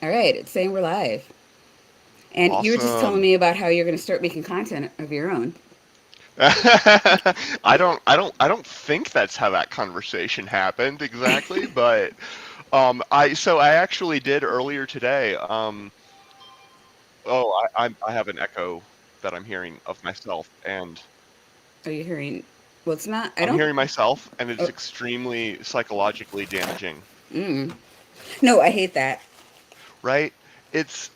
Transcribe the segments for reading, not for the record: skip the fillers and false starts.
All right, it's saying we're live. And you were just telling Awesome. me about how you're going to start making content of your own. I don't think that's how that conversation happened exactly, but I actually did earlier today. I have an echo that I'm hearing of myself, and Are you hearing? Well, it's not. I I'm don't. hearing myself, and it's Oh, extremely psychologically damaging, mm. No, I hate that. right? It's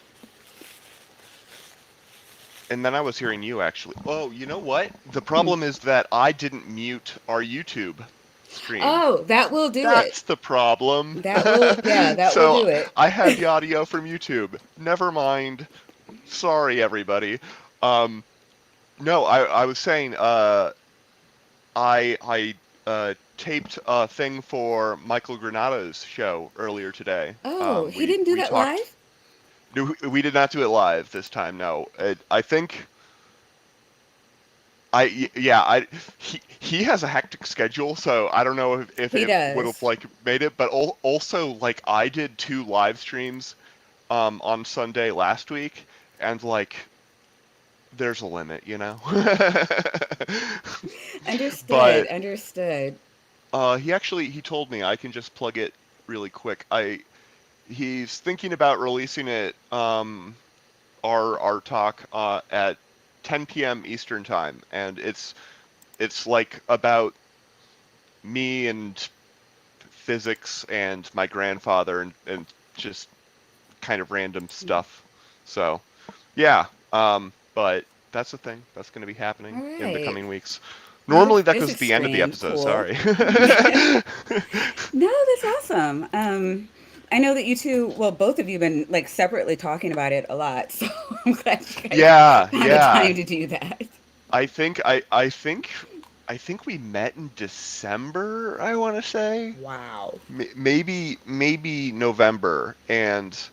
And then I was hearing you actually. Oh, you know what? The Hmm. problem is that I didn't mute our YouTube stream. Oh, that will do it. That's the problem. That will, yeah, that will So do it. I had the audio from YouTube. Never mind. Sorry, everybody. Um, no, I was saying I taped a thing for Michael Granato's show earlier today. Oh, he We didn't do we that talked. live? No, we did not do it live this time. No, I think yeah, he has a hectic schedule, so I don't know if He it would have does. like made it, but also like I did two live streams on Sunday last week, and like there's a limit, you know. Understood. But Understood. he told me I can just plug it really quick. I He's thinking about releasing it our talk at 10 p.m. Eastern time, and it's like about me and physics and my grandfather and just kind of random stuff. So yeah, but that's the thing that's going to be happening All in the right. coming weeks. Well, the Normally that goes to physics the end of the stream, episode. cool. Sorry. No, that's awesome. I know that you two, well, both of you been like separately talking about it a lot, so I'm glad you guys Yeah, found the yeah. time to do that. I think I think I think we met in December, I want to say. Wow. Maybe November, and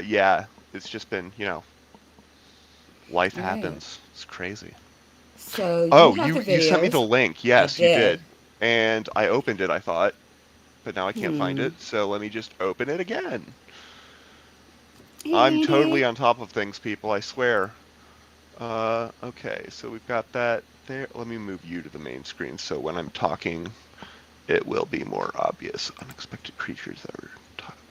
yeah, it's just been, life All right. happens. It's crazy. So you Oh, have the you sent me the videos. link. I Yes, you did. did. And I opened it, I thought, but now I can't find Hmm. it. So let me just open it again. Hey, I'm totally Randy. on top of things, people, I swear. Okay, so we've got that there. Let me move you to the main screen so when I'm talking, it will be more obvious. Unexpected creatures that were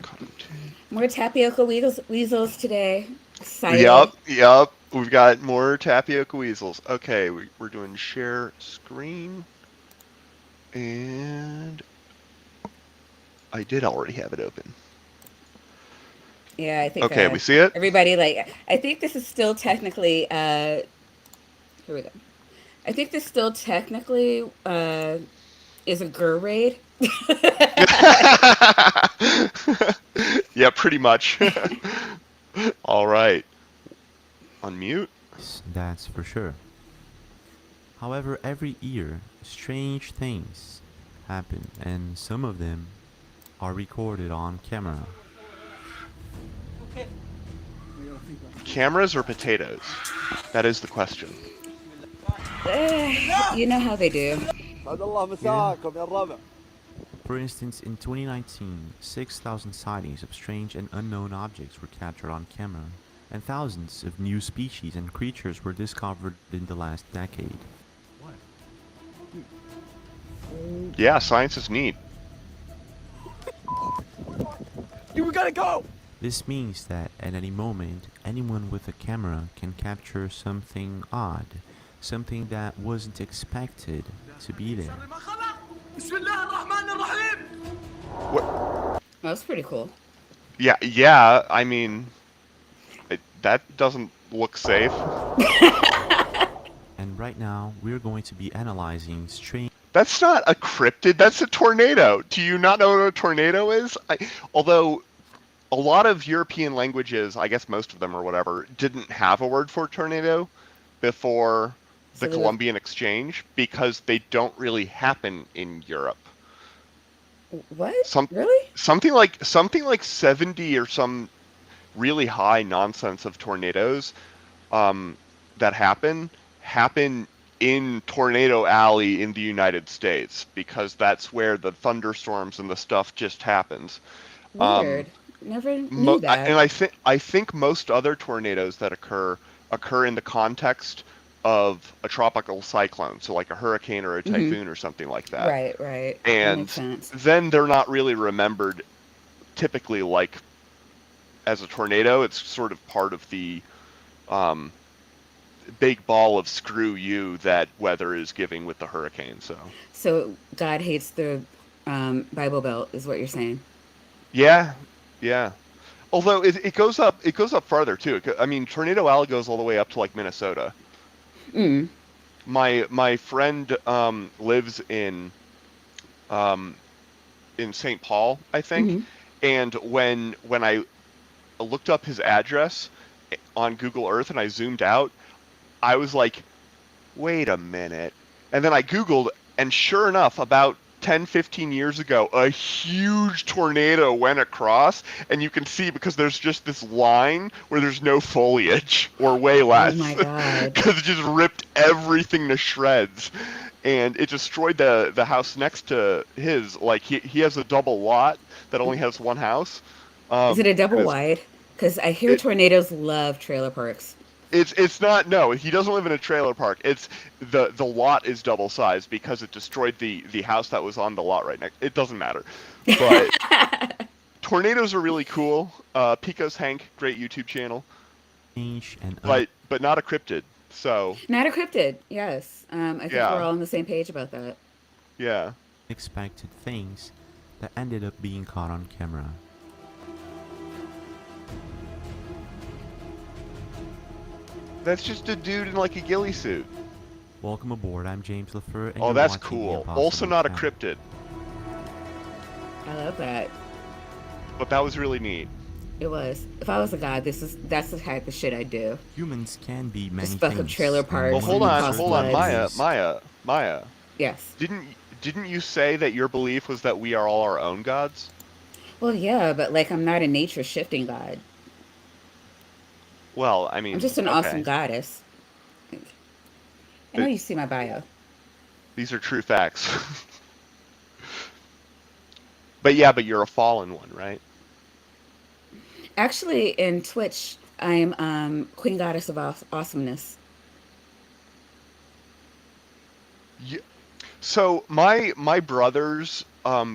coming to. More tapioca weasels today. Yup, Excited. yup. We've got more tapioca weasels. Okay, we're doing share screen, and I did already have it open. Yeah, I think Okay, we see it? everybody like. I think this is still technically. Here we go. I think this still technically is a Gur raid. Yeah, pretty much. All right. Unmute. Yes, that's for sure. However, every year, strange things happen, and some of them are recorded on camera. Cameras or potatoes? That is the question. You know how they do. Yeah. For instance, in 2019, 6,000 sightings of strange and unknown objects were captured on camera, and thousands of new species and creatures were discovered in the last decade. Yeah, science is neat. This means that at any moment, anyone with a camera can capture something odd, something that wasn't expected to be there. What? That's pretty cool. Yeah, yeah. I mean, that doesn't look safe. And right now, we're going to be analyzing strange. That's not a cryptid. That's a tornado. Do you not know what a tornado is? Although a lot of European languages, I guess most of them or whatever, didn't have a word for tornado before the So they were. Columbian Exchange because they don't really happen in Europe. What? Some Really? something like 70 or some really high nonsense of tornadoes um, that happen in Tornado Alley in the United States because that's where the thunderstorms and the stuff just happens. Um, Weird. Never knew that. And I think most other tornadoes that occur in the context of a tropical cyclone, so like a hurricane or a Hmm. typhoon or something like that. Right, right. That And makes sense. then they're not really remembered typically like as a tornado. It's sort of part of the um, big ball of screw you that weather is giving with the hurricane. So So God hates the Bible Belt, is what you're saying. yeah, yeah. Although it goes up farther too. I mean, Tornado Alley goes all the way up to like Minnesota. Mm. My friend lives um, in St. Paul, I think, Hmm. and when I looked up his address on Google Earth and I zoomed out, I was like, wait a minute. And then I Googled, and sure enough, about 10, 15 years ago, a huge tornado went across, and you can see because there's just this line where there's no foliage, or way Oh less, my God. because it just ripped everything to shreds. And it destroyed the house next to his. Like, he has a double lot that only has one house. Is it a And double wide? Because I hear it, tornadoes love trailer parks. it's not. No, he doesn't live in a trailer park. It's the lot is double sized because it destroyed the house that was on the lot right next. It doesn't matter, but tornadoes are really cool. Pico's Hank, great YouTube channel, Strange and but not a cryptid. So Not a cryptid, yes. I think we're yeah, all on the same page about that. yeah. unexpected things that ended up being caught on camera. That's just a dude in like a ghillie suit. Welcome aboard, I'm James LaFleur, and Oh, you're that's watching The cool. Impossible Also not a Channel. cryptid, I love that. but that was really neat. It was. If I was a god, that's the type of shit I'd do. Humans can be many Just fuck up trailer things, and Well, parks one of and them cause hold certainly on, floods. Maya, is Maya, Maya. Yes. Didn't you say that your belief was that we are all our own gods? Well, yeah, but like I'm not a nature shifting god. Well, I I'm mean, just an awesome okay. goddess. I know It, you see my bio. these are true facts. But yeah, but you're a fallen one, right? Actually, in Twitch, I'm Queen Goddess of Awesomeness. Yeah. So my brother's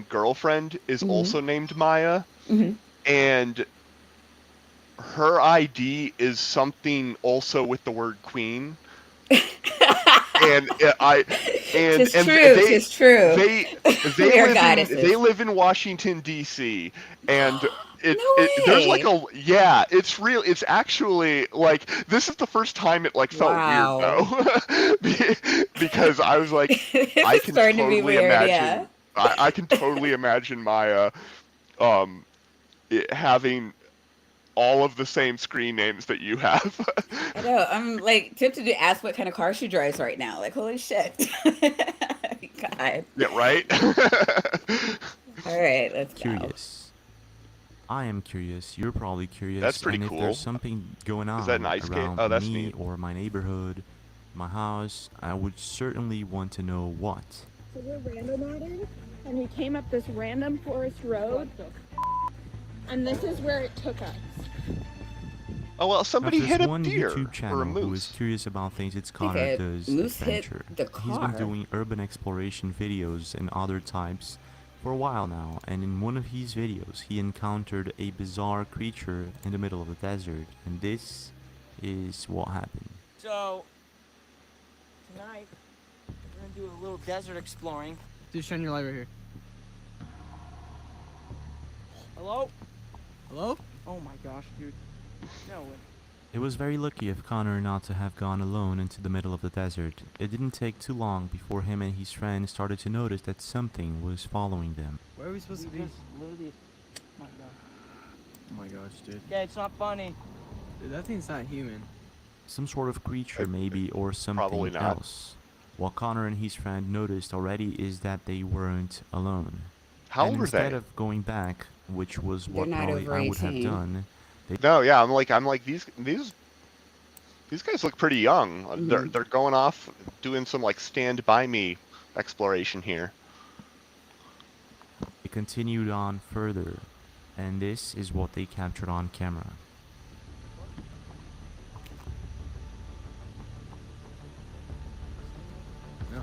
girlfriend is Hmm. also named Maya, Hmm. and her ID is something also with the word queen. And I Tis and true. Tis true. they We are goddesses. they live in Washington D.C. and No there's like way. a yeah, it's real. It's actually like this is the first time it like felt weird Wow. though, because I was like, This I is can starting to be totally weird, yeah. imagine. I can totally imagine Maya um having all of the same screen names that you have. I know. I'm like tempted to ask what kind of car she drives right now. Like, holy shit. God. Yeah, right. All right, let's go. curious. I am curious, you're probably That's curious, pretty and if there's cool. something going Is that an on ice skate? around Oh, that's me neat. or my neighborhood, my house, I would certainly want to know what. So we're randomatting, and we came up this random forest road, and this is where it took us. Oh well, Now, if somebody there's hit a one deer YouTube or a channel who is moose. curious about things, it's I think Connor a Does moose hit Adventure. the He's been car. doing urban exploration videos and other types for a while now, and in one of his videos he encountered a bizarre creature in the middle of the desert, and this is what happened. So, tonight, we're gonna do a little desert exploring. Dude, shine your light right here. Hello? Hello? Oh my gosh, dude. No way. It was very lucky of Connor not to have gone alone into the middle of the desert. It didn't take too long before him and his friend started to notice that something was following them. Where are we supposed to be? Literally, my god. Oh my gosh, dude. Yeah, it's not funny. Dude, that thing's not human. Some sort of creature maybe, or Probably something not. else. What Connor and his friend noticed already is that they weren't alone. How And old were instead they? of going back, which was They're what not probably over I would have 18. done, No, yeah, I'm like these guys look pretty young. Hmm. They're going off doing some like Stand By Me exploration here. they continued on further. And this is what they captured on camera. No.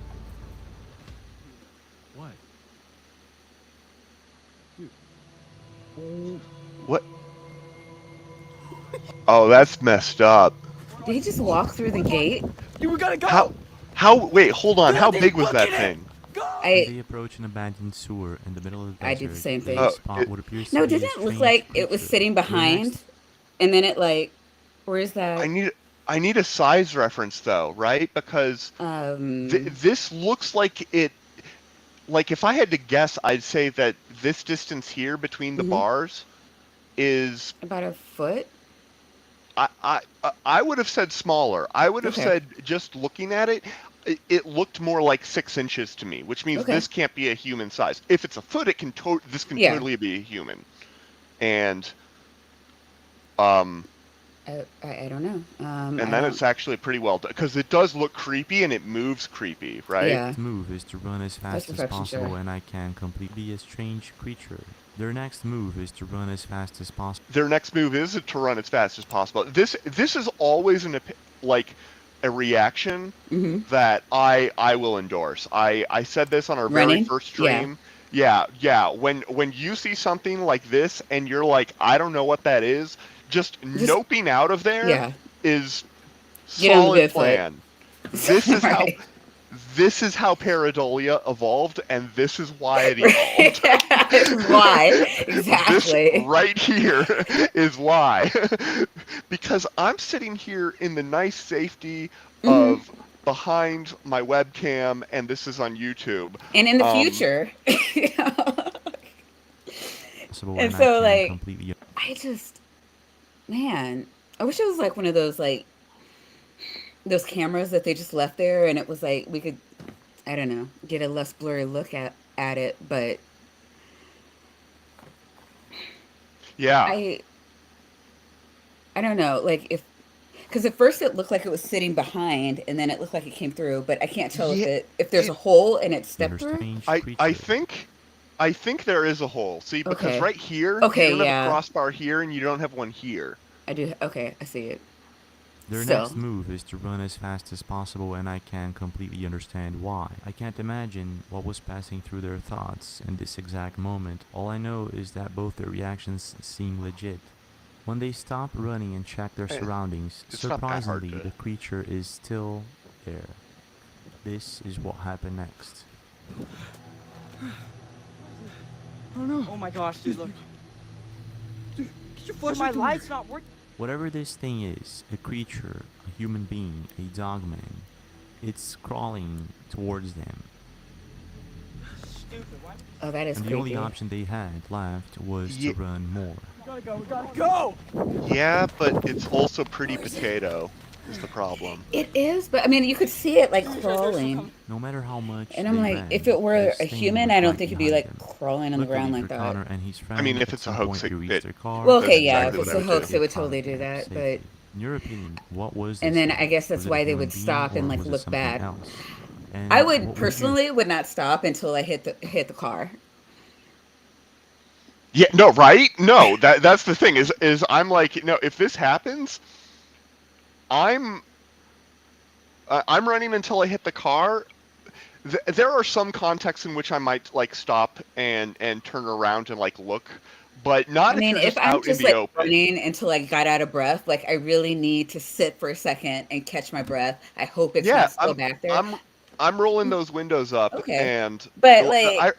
What? What? Oh, that's messed up. Did he just walk through the gate? You gotta go! Wait, hold on. How big was that thing? When they approach an abandoned sewer in the middle of the I desert, did the same thing. they spot what appears No, to be a didn't it look strange like it was creature. sitting Their behind, next- and then it like, where's that? I need a size reference though, right? Because this looks like it. Like if I had to guess, I'd say that this distance here between the bars is About a foot. I would have said smaller. I would have Okay. said just looking at it, it looked more like 6 inches to me, which means Okay. this can't be a human size. If it's a foot, it can this can Yeah. totally be a human. And I don't know. and I then don't- it's actually pretty well done because it does look creepy and it moves creepy, right? Yeah. Next move is to run as fast as perception, possible, sure. and I can completely a strange creature. Their next move is to run as fast as possible. Their next move is to run as fast as possible. This is always like a reaction that I will endorse. I said this on our very Running? first stream. Yeah. When you see something like this and you're like, I don't know what that is, just noping out of there is Get on the solid good foot. plan. This is how Right. this is how pareidolia evolved, and this is why it evolved. This is why. Exactly. This right here is why. Because I'm sitting here in the nice safety of behind my webcam, and this is on YouTube. And in the future. You know? Possible, And I so, can like, completely I just, man, I wish it was like one of those, like, those cameras that they just left there, and it was like we could, I don't know, get a less blurry look at it. But Yeah. I don't know, like because at first it looked like it was sitting behind, and then it looked like it came through, but I can't tell if there's a hole and it stepped through. strange I creature. think there is a hole. See, because Okay. right here, Okay, you don't have yeah. a crossbar here, and you don't have one here. I do. Okay, I see it. Their So- next move is to run as fast as possible, and I can completely understand why. I can't imagine what was passing through their thoughts in this exact moment. All I know is that both their reactions seem legit. When they stop running and check their surroundings, it's not that hard surprisingly, to- the creature is still there. This is what happened next. Oh my gosh, dude, look. My light's not working. Whatever this thing is, a creature, a human being, a dogman, it's crawling towards them. Stupid. Why? Oh, that is And the creepy. only option they had left was Ye- to run more. We gotta go. Yeah, but it's also pretty potato is the problem. It is, but I mean, you could see it like crawling. No matter how much And I'm they like, ran, if it were this a thing human, was I don't right think it'd be behind like them. crawling on the ground Luckily like for that. Connor and his friend, I mean, if at it's a some hoax, point they reached their car. Well, That's okay, yeah, exactly if it's what I a would hoax, do. it would totally do that. But Safely. In your opinion, what was this and then thing? I guess that's Was it a why they human would being, stop and or like was it look something bad. else? And I what would your- personally would not stop until I hit the car. Yeah, no, right? No, that's the thing is I'm like, no, if this happens, I'm running until I hit the car. There are some contexts in which I might like stop and turn around and like look, but not I mean, if you're if just I'm out just in the like open. running until I got out of breath, like I really need to sit for a second and catch my breath. I hope it's Yeah, not still back there. I'm rolling those windows up, Okay. and But, well, like,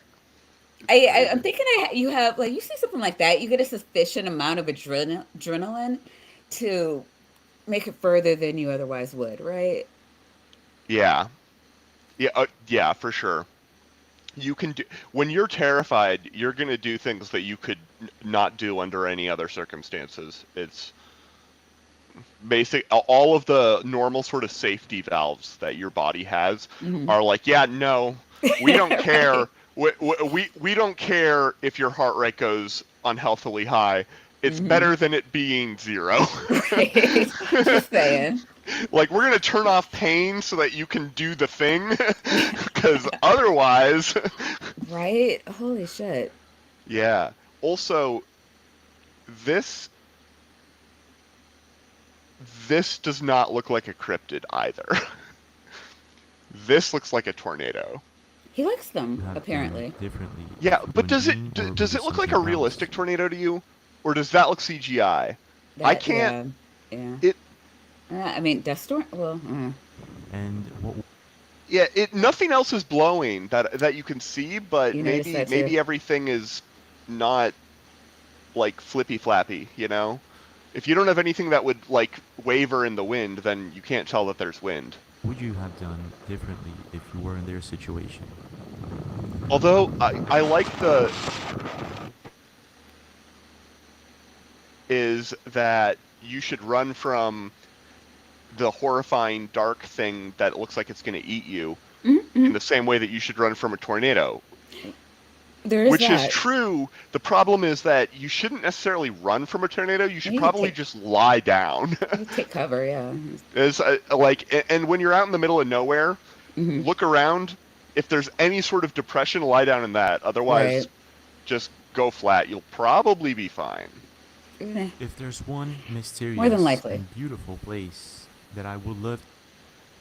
I'm thinking you have like you see something like that, you get a sufficient amount of adrenaline to make it further than you otherwise would, right? yeah, yeah, for sure. You can do when you're terrified. You're gonna do things that you could not do under any other circumstances. It's basic. All of the normal sort of safety valves that your body has are like, yeah, no, we don't care. We don't care if your heart rate goes unhealthily high. It's better than it being zero. Right. Just saying. Like, we're gonna turn off pain so that you can do the thing, because otherwise, Right? Holy shit. yeah. Also, this does not look like a cryptid either. This looks like a tornado. He likes You them, have done apparently. differently Yeah, but when does being or it look like releasing a takedowns. realistic tornado to you, or does that look CGI? I That, can't. yeah. It I mean, Death Storm. Well, And what Yeah, nothing else is blowing that you can see, but you noticed that too. maybe everything is not like flippy flappy, you know? If you don't have anything that would like waver in the wind, then you can't tell that there's wind. would you have done differently if you were in their situation? Although I like the is that you should run from the horrifying dark thing that looks like it's going to eat you in the same way that you should run from a tornado. There is Which that. is true. The problem is that you shouldn't necessarily run from a tornado. You should You probably take- just lie down. You take cover, yeah. Is and when you're out in the middle of nowhere, look around. If there's any sort of depression, lie down in that. Otherwise, Right. just go flat. You'll probably be fine. Eh. If there's one mysterious More than likely. and beautiful place that I would love,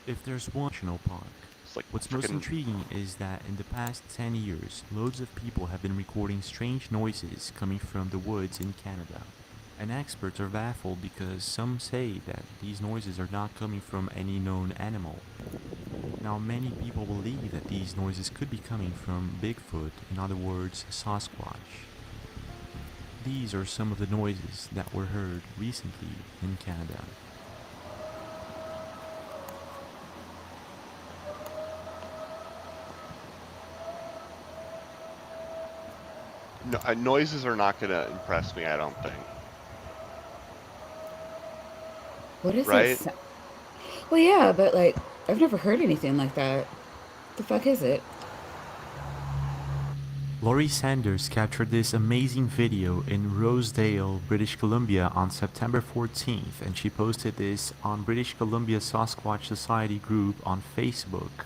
if there's one national park, It's like what's most frickin- intriguing is that in the past 10 years, loads of people have been recording strange noises coming from the woods in Canada. And experts are baffled because some say that these noises are not coming from any known animal. Now, many people believe that these noises could be coming from Bigfoot, in other words, Sasquatch. These are some of the noises that were heard recently in Canada. No, noises are not going to impress me. I don't think. What is Right? it? Well, yeah, but like, I've never heard anything like that. The fuck is it? Laurie Sanders captured this amazing video in Rosedale, British Columbia on September 14th, and she posted this on British Columbia Sasquatch Society group on Facebook.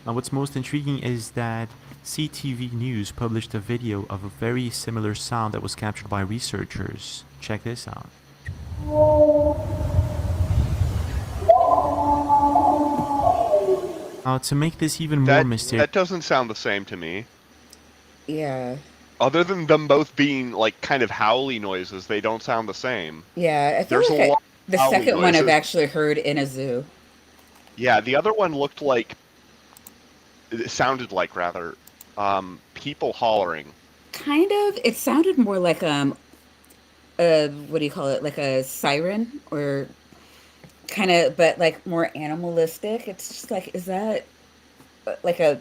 Now, what's most intriguing is that CTV News published a video of a very similar sound that was captured by researchers. Check this out. Now, to make this even more mysterious, That doesn't sound the same to me. Yeah. Other than them both being like kind of howly noises, they don't sound the same. Yeah, I feel There's like a lot the of howling second one I've noises. actually heard in a zoo. Yeah, the other one looked like it sounded like rather people hollering. Kind of. It sounded more like what do you call it? Like a siren or kind of, but like more animalistic. It's just like, is that like a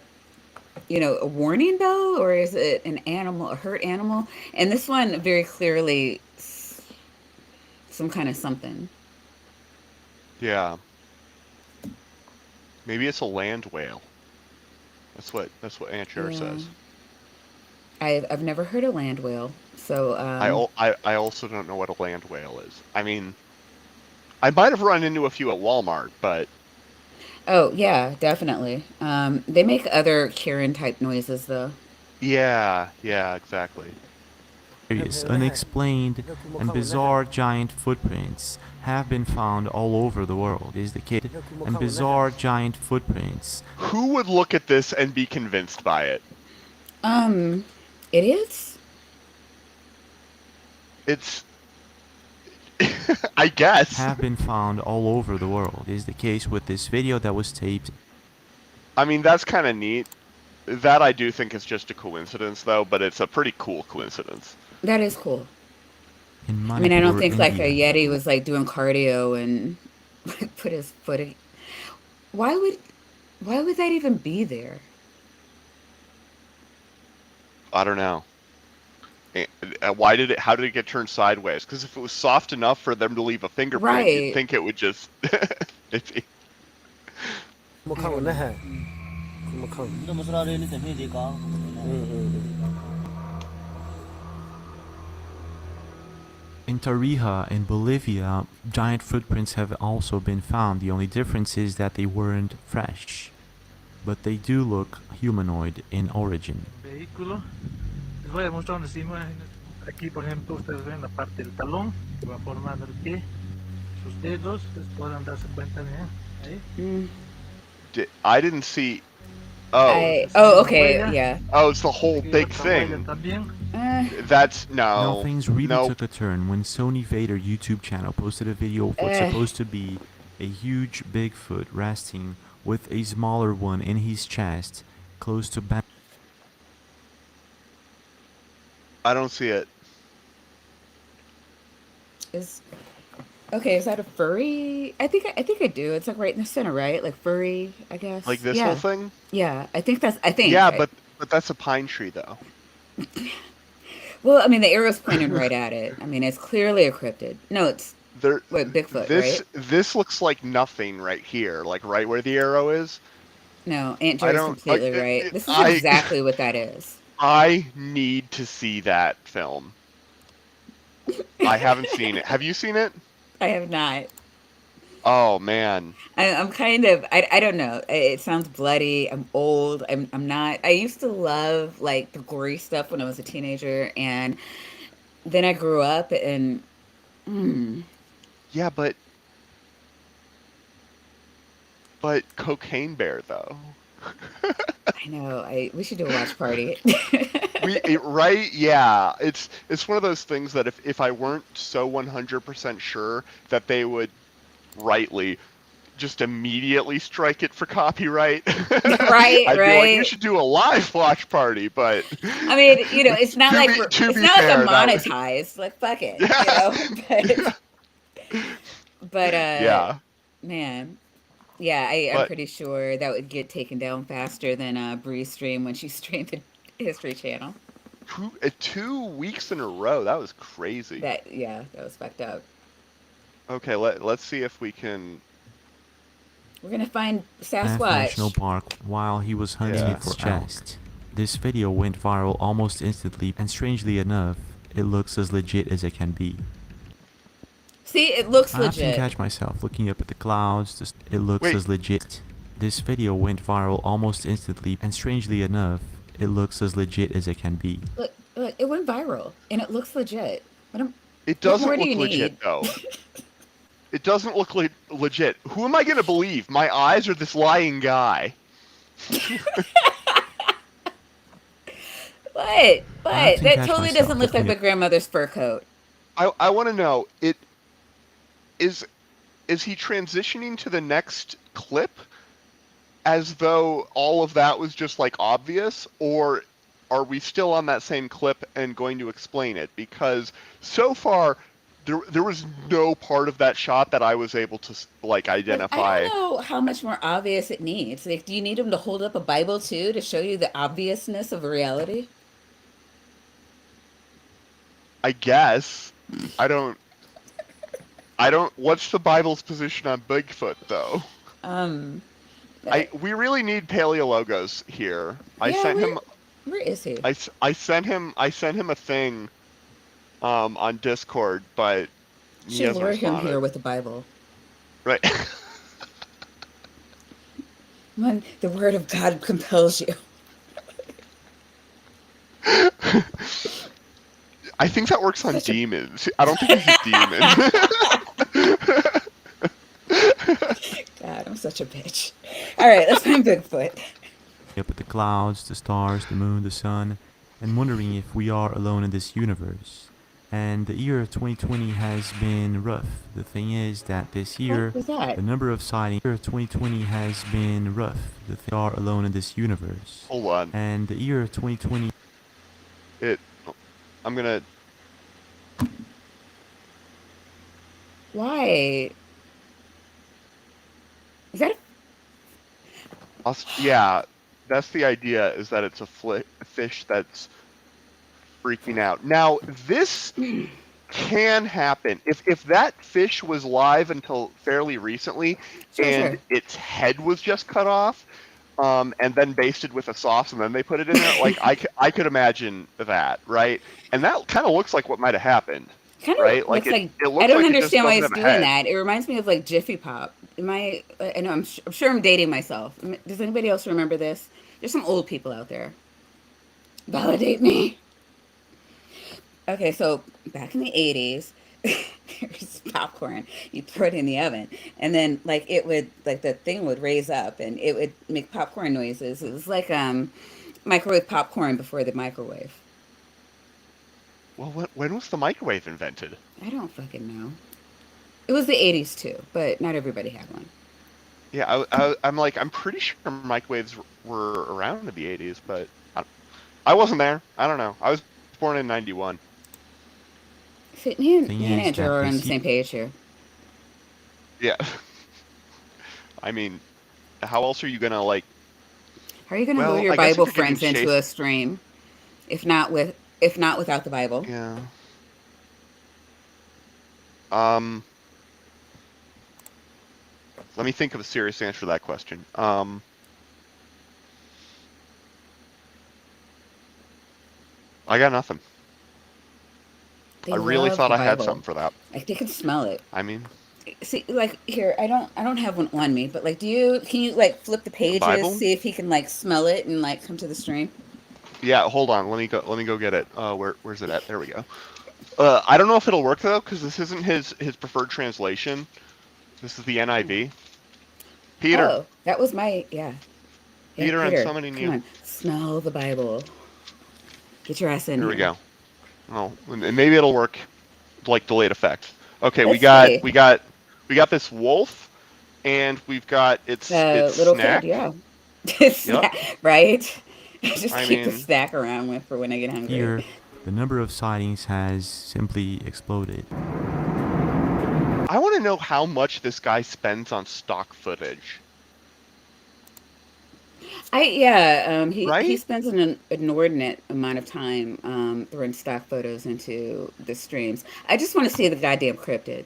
warning bell, or is it an animal, a hurt animal? And this one very clearly some kind of something. Yeah. Maybe it's a land whale. That's what Aunt Cher Yeah. says. I've never heard a land whale, so I also don't know what a land whale is. I mean, I might have run into a few at Walmart, but oh yeah, definitely. They make other Karen type noises though. yeah, exactly. unexplained, and bizarre giant footprints have been found all over the world. Is the kid and bizarre giant footprints Who would look at this and be convinced by it? Idiots? It's I guess. have been found all over the world. Is the case with this video that was taped I mean, that's kind of neat. That I do think is just a coincidence, though, but it's a pretty cool coincidence. That is cool. in I mean, I don't Manipur, think like a India. Yeti was like doing cardio and put his foot in. Why would that even be there? I don't know. How did it get turned sideways? Because if it was soft enough for them to leave a fingerprint, Right. you'd think it would just. it'd be- 冇看過呢係，冇看。In Tarija, in Bolivia, giant footprints have also been found. The only difference is that they weren't fresh, but they do look humanoid in origin. Vehículo. Les voy a mostrar dónde estuvimos. Aquí, por ejemplo, ustedes ven la parte del talón que va formando el pie. Sus dedos, ustedes podrán darse cuenta, miren, ahí. Mm. I didn't see. Oh, Oh, La okay, huella, yeah. oh, it's the whole aquí big otra huella thing. también. That's Now no, things really nope. took a turn when Sony Vader YouTube channel posted a video of what's supposed to be a huge Bigfoot resting with a smaller one in his chest, close to I don't see it. Is okay, is that a furry? I think I do. It's like right in the center, right? Like furry, I Like guess. this whole Yeah. thing. Yeah, I think. Yeah, but that's a pine tree though. Well, I mean, the arrow's pointing right at it. I mean, it's clearly a cryptid. No, it's There, what, Bigfoot, this right? this looks like nothing right here, like right where the arrow is. No, Aunt I Jerry's don't. completely right. This is I exactly what that is. I need to see that film. I haven't seen it. Have you seen it? I have not. Oh man. I'm kind of I don't know. It sounds bloody. I'm old. I'm not. I used to love like the gory stuff when I was a teenager, and then I grew up and mm, Yeah, but Cocaine Bear though. I know. We should do a watch party. Right? Yeah. It's one of those things that if I weren't so 100% sure that they would rightly just immediately strike it for copyright, Right, I'd be like, we right. should do a live watch party. But I mean, it's not like to it's be not like fair, I'm that was monetized. Like fuck it, yeah, but yeah. man, yeah, I'm But pretty sure that would get taken down faster than Bree's stream when she streamed the History Channel. 2 weeks in a row, that was crazy. That was fucked up. Okay, let's see if we can. We're gonna find Banff National Sasquatch. Park while he was hunting Yeah. it for chest. This video went viral almost instantly, and strangely enough, it looks as legit as it can be. See, it looks I often legit. catch myself looking up at the clouds, just it looks Wait. as legit. This video went viral almost instantly, and strangely enough, it looks as legit as it can be. Look, it went viral, and it looks legit. It What more doesn't do you look legit need? though. It doesn't look legit. Who am I gonna believe? My eyes or this lying guy? What? I What? often That catch totally myself doesn't look like looking my at grandmother's fur coat. I want to know. Is he transitioning to the next clip as though all of that was just like obvious, or are we still on that same clip and going to explain it? Because so far there was no part of that shot that I was able to like But I identify. don't know how much more obvious it needs. Like, do you need him to hold up a Bible too to show you the obviousness of reality? I guess I don't. What's the Bible's position on Bigfoot though? Um, We really need Paleologos here. I yeah, sent him. where is he? I sent him a thing on Discord, but he Should hasn't lure him responded. here with the Bible. Right. When the word of God compels you. I think that works on Such a demons. I don't think he's a demon. God, I'm such a bitch. All right, let's find Bigfoot. up at the clouds, the stars, the moon, the sun, and wondering if we are alone in this universe. And the year of 2020 has been rough. The thing is that this year, What was that? the number of sightings of 2020 has been rough. The thing are alone in this universe. Hold on. And the year of 2020 I'm gonna. Why? Is that Yeah, that's the idea. Is that it's a fish that's freaking out. Now this can happen if that fish was live until fairly recently, and its head was just cut off, and then basted with a sauce, and then they put it in there. Like I could imagine that, right? And that kind of looks like what might have happened, kind of right? looks like it looks I don't like it just understand why doesn't it's have a doing head. that. It reminds me of like Jiffy Pop. I know I'm sure I'm dating myself. Does anybody else remember this? There's some old people out there. Validate me. Okay, so back in the 80s, there's popcorn. You throw it in the oven, and then like it would like the thing would raise up, and it would make popcorn noises. It was like microwave popcorn before the microwave. Well, when was the microwave invented? I don't fucking know. It was the 80s too, but not everybody had one. Yeah, I'm pretty sure microwaves were around in the 80s, but I wasn't there. I don't know. I was born in 91. See, me and, Thing me and is Andrew that are they on the see same page here. Yeah. I mean, how else are you gonna like? How are you going to lure Well, your I guess if Bible you're getting friends into chased, a stream, if not without the Bible? yeah. Um, let me think of a serious answer to that question. I got nothing. They I really love thought the I had Bible. something for that. Like they can smell it. I mean, See, like here, I don't have one on me, but like, can you like flip the the pages, Bible? see if he can like smell it and like come to the stream? Yeah, hold on. Let me go get it. Where's it at? There we go. I don't know if it'll work though, because this isn't his preferred translation. This is the NIV. Peter, Oh, that was my yeah. Yeah, Peter, I'm Peter, summoning come you. on, smell the Bible. Get your ass in Here we here. go. Oh, and maybe it'll work like delayed effect. Okay, Let's see. we got this wolf, and we've got its Little kid, snack. yeah. Yep. Right? Just I keep the mean, snack around with for when I get hungry. here, the number of sightings has simply exploded. I want to know how much this guy spends on stock footage. He Right? spends an inordinate amount of time throwing stock photos into the streams. I just want to see the goddamn cryptid.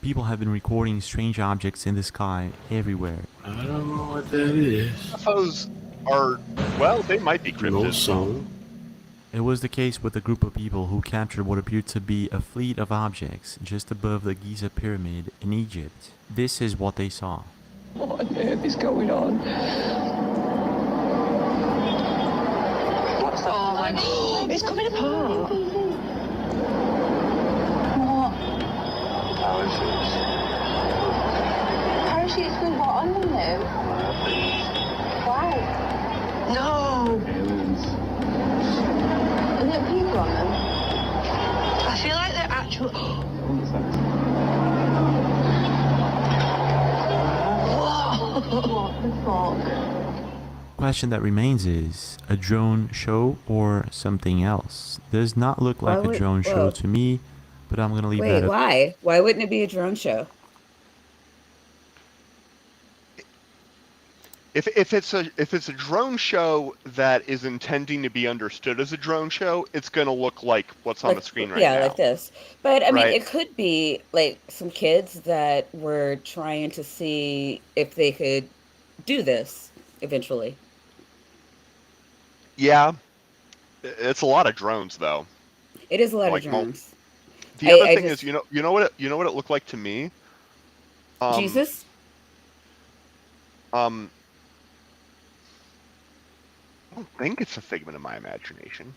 People have been recording strange objects in the sky everywhere. I don't know what that is. UFOs are, well, they might be No cryptids. song. It was the case with a group of people who captured what appeared to be a fleet of objects just above the Giza pyramid in Egypt. This is what they saw. What on earth is going on? What's that? Oh my God. It's coming apart. What? Parachutes. Parachutes with what on them though? Why? No! Aliens. Are there people on them? I feel like they're actual. What the fuck? Question that remains is, a drone show or something else? Does not look like a drone show to me, but I'm gonna leave Wait, that up. why? Why wouldn't it be a drone show? If it's a drone show that is intending to be understood as a drone show, it's gonna look like what's on the screen right now. Like this. But I mean, Right. it could be like some kids that were trying to see if they could do this eventually. Yeah, it's a lot of drones though. It is a lot Like, of drones. The other I thing just- is, you know what it looked like to me. Jesus? I don't think it's a figment of my imagination.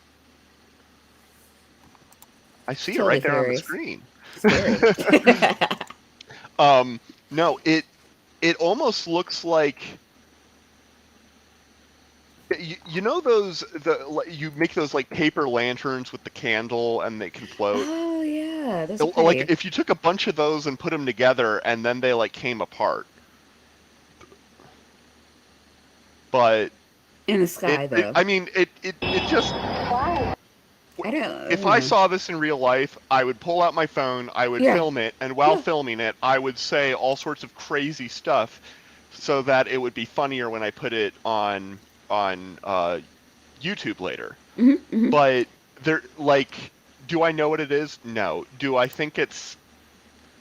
I see it right there on the screen. No, it almost looks like you know you make those like paper lanterns with the candle and they can float. Oh yeah, those are Like pretty. if you took a bunch of those and put them together and then they like came apart. But in the sky though. I mean, it just. Why? I don't. If I saw this in real life, I would pull out my phone, I would film it, and while filming it, I would say all sorts of crazy stuff, so that it would be funnier when I put it on YouTube later. But do I know what it is? No. Do I think it's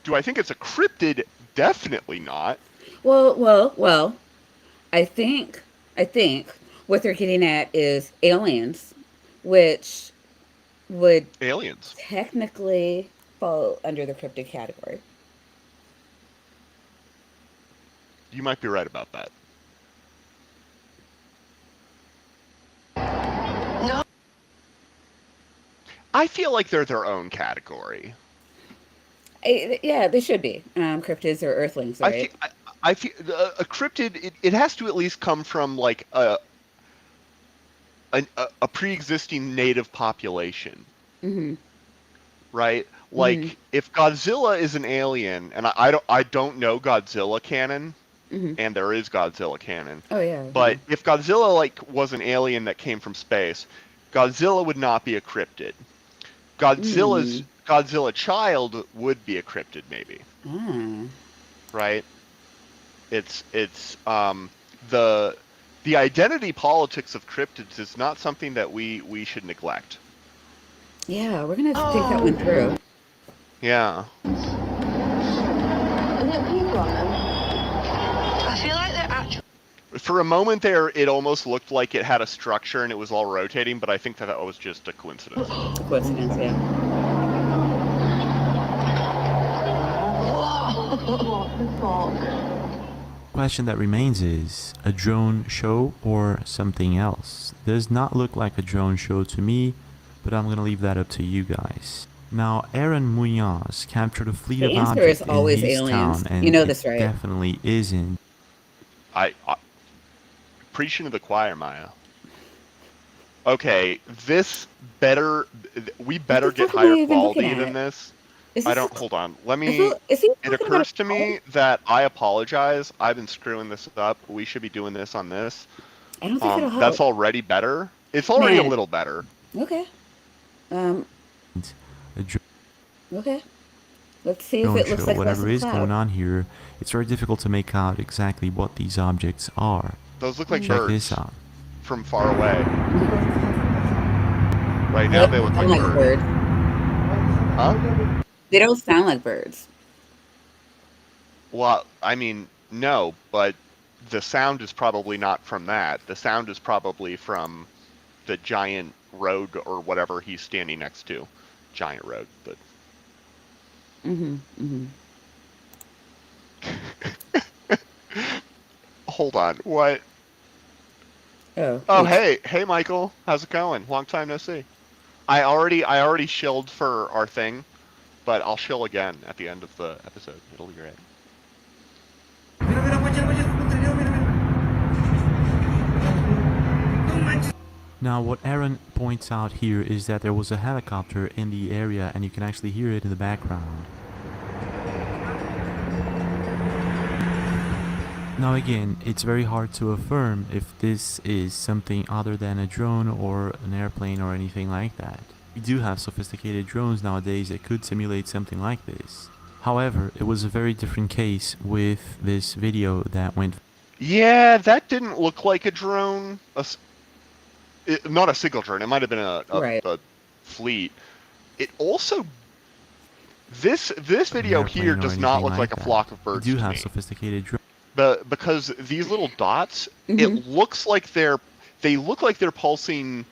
a cryptid? Definitely not. Well. I think what they're getting at is aliens, which would aliens technically fall under the cryptid category. You might be right about that. No. I feel like they're their own category. Yeah, they should be. Cryptids or Earthlings, I feel right? I feel a cryptid. It has to at least come from like a pre-existing native population, Mm-hmm. right? Mm-hmm. Like if Godzilla is an alien, and I don't know Godzilla canon, Mm-hmm. and there is Godzilla canon, Oh yeah, yeah. but if Godzilla like was an alien that came from space, Godzilla would not be a cryptid. Mm. Godzilla child would be a cryptid, maybe, Ah. right? It's the identity politics of cryptids is not something that we should neglect. Yeah, we're gonna have to think that one through. Yeah. Is it people on them? I feel like they're actual. For a moment there, it almost looked like it had a structure and it was all rotating, but I think that was just a coincidence. Coincidence, yeah. What the fuck? Question that remains is, a drone show or something else? Does not look like a drone show to me, but I'm gonna leave that up to you guys. Now, Aaron Munoz captured a fleet The of answer is objects in always his aliens. town, and You know it this, right? definitely isn't. I preaching to the choir, Maya. Okay, we What better the get fuck am I higher even looking quality than at? this. Is I this? don't, hold on. Let Is me, he it talking about occurs to me that I apologize. I've been screwing this up. We should be doing this on this. I don't think it'll That's help. already better. It's already a Man. little better. Okay. A Okay. Let's see if drone it looks show, like whatever that's is a going cloud. on here, it's very difficult to make out exactly what these objects are. Those look like Check this birds out. from far away. Right They now don't they look sound like like birds. birds. Huh? They don't sound like birds. Well, I mean, no, but the sound is probably not from that. The sound is probably from the giant road or whatever he's standing next to. Giant road, but Mm-hmm. Mm-hmm. hold on. What? Oh. Oh, Thanks. hey, Michael. How's it going? Long time no see. I already shilled for our thing, but I'll shill again at the end of the episode. It'll be great. Now, what Aaron points out here is that there was a helicopter in the area, and you can actually hear it in the background. Now again, it's very hard to affirm if this is something other than a drone or an airplane or anything like that. We do have sophisticated drones nowadays that could simulate something like this. However, it was a very different case with this video that went. Yeah, that didn't look like a drone. Not a single drone. It might have been Right. a fleet. It also this video here does not look like a flock of birds We do to have me. sophisticated drones. Because these little dots, Mm-hmm. it looks like they look like they're pulsing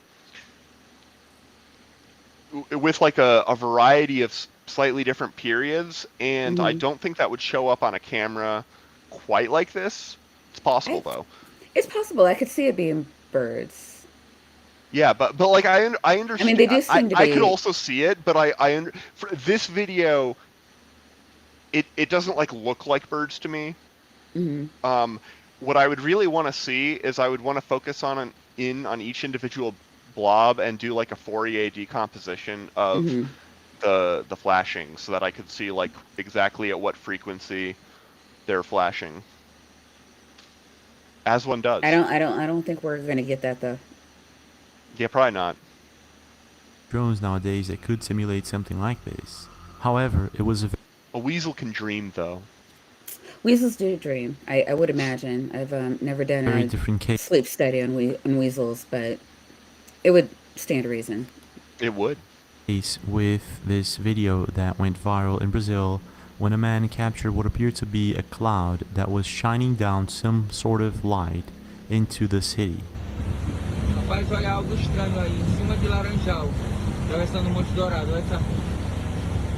with like a variety of slightly different periods, and I Mm-hmm. don't think that would show up on a camera quite like this. It's possible though. It's possible. I could see it being birds. Yeah, but like I I understand. mean, they do seem to I be. could also see it, but for this video, it doesn't like look like birds to me. Mm-hmm. What I would really want to see is I would want to focus on each individual blob and do like a Fourier decomposition of Mm-hmm. the flashing, so that I could see like exactly at what frequency they're flashing, as one does. I don't think we're gonna get that though. Yeah, probably not. Drones nowadays that could simulate something like this. However, it was A weasel can dream, though. Weasels do dream. I would imagine. I've never done very a different case. sleep study on weasels, but it would stand to reason. It would. With this video that went viral in Brazil when a man captured what appeared to be a cloud that was shining down some sort of light into the city. Rapaz, olha algo estranho aí, em cima de Laranjal, atravessando o Monte Dourado, olha essa,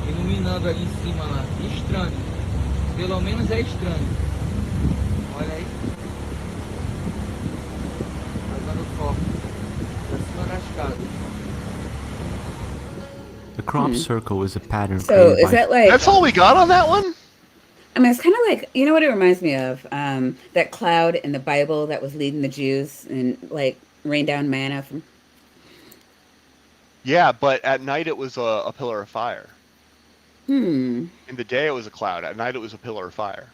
iluminando ali em cima lá, estranho, pelo menos é estranho, olha aí, fazendo foco, pra cima da escada. A crop circle is a pattern So created is by... that like? That's all we got on that one? I mean, it's kind of like, you know what it reminds me of? That cloud in the Bible that was leading the Jews and like rained down manna from. Yeah, but at night it was a pillar of fire. Hmm. In the day it was a cloud. At night it was a pillar of fire.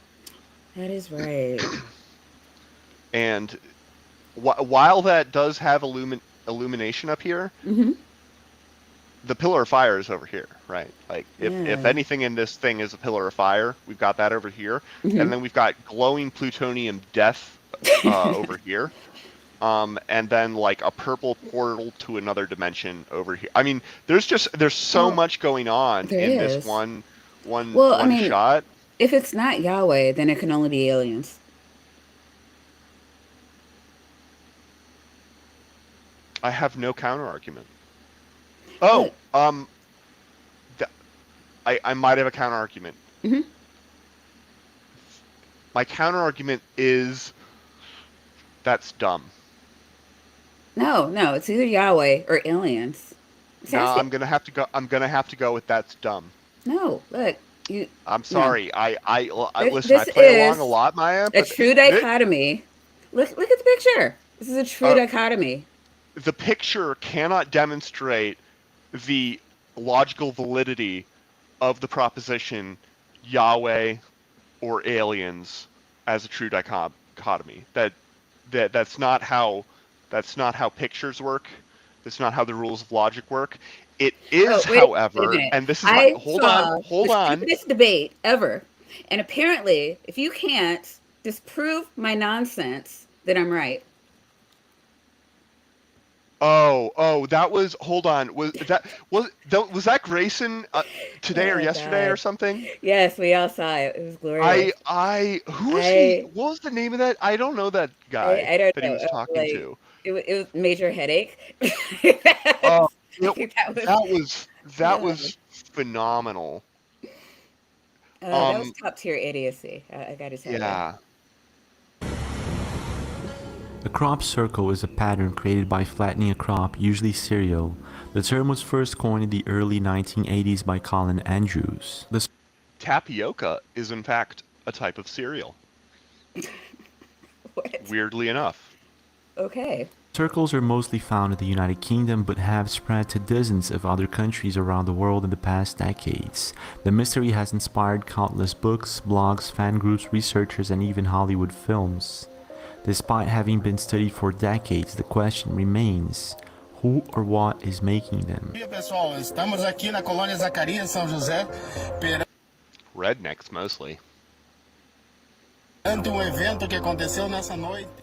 That is right. And while that does have illumination up here, Mm-hmm. the pillar of fire is over here, right? Like if Yeah. anything in this thing is a pillar of fire, we've got that over here, Mm-hmm. and then we've got glowing plutonium death over here, and then like a purple portal to another dimension over here. I mean, there's so Well, much going on there in this is. one Well, I mean, shot. if it's not Yahweh, then it can only be aliens. I have no counter argument. Oh, Look. I might have a counter argument. Mm-hmm. My counter argument is that's dumb. No, it's either Yahweh or aliens. No, I'm gonna have to go with that's dumb. No, look, you. I'm No. sorry. I listen. This I play along is a lot, Maya. a But true dichotomy. Look at the picture. This is a true Uh, dichotomy. the picture cannot demonstrate the logical validity of the proposition Yahweh or aliens as a true dichotomy. That's not how pictures work. That's not how the rules of logic work. It is, Wait a however, minute. and this is I hold saw on. the stupidest debate ever, and apparently, if you can't disprove my nonsense, then I'm right. Oh, that was. Hold on. Was that Grayson today or Oh yesterday or God. something? Yes, we all saw it. It was glorious. Who was he? What was the name of that? I don't know that guy I don't that he know. was talking Like to. it was major headache. Oh, I think that yeah. was phenomenal. That was top tier idiocy. I got to tell you. Yeah. A crop circle is a pattern created by flattening a crop, usually cereal. The term was first coined in the early 1980s by Colin Andrews. Tapioca is in fact a type of cereal. What? Weirdly enough. Okay. Circles are mostly found in the United Kingdom but have spread to dozens of other countries around the world in the past decades. The mystery has inspired countless books, blogs, fan groups, researchers, and even Hollywood films. Despite having been studied for decades, the question remains, who or what is making them? Rednecks mostly.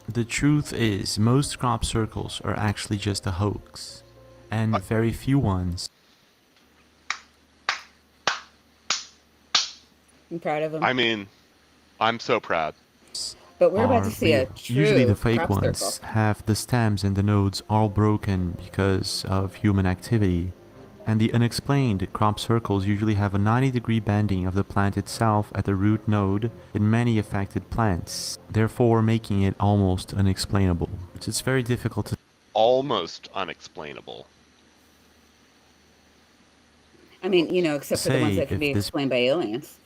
The truth is, most crop circles are actually just a hoax, and very few ones. I'm proud of him. I mean, I'm so proud. But we're about are to see a real. true Usually the fake crop ones circle. have the stems and the nodes all broken because of human activity, and the unexplained crop circles usually have a 90-degree bending of the plant itself at the root node in many affected plants, therefore making it almost unexplainable. It's very difficult to Almost unexplainable. I mean, except for the ones say that can if be this explained by aliens.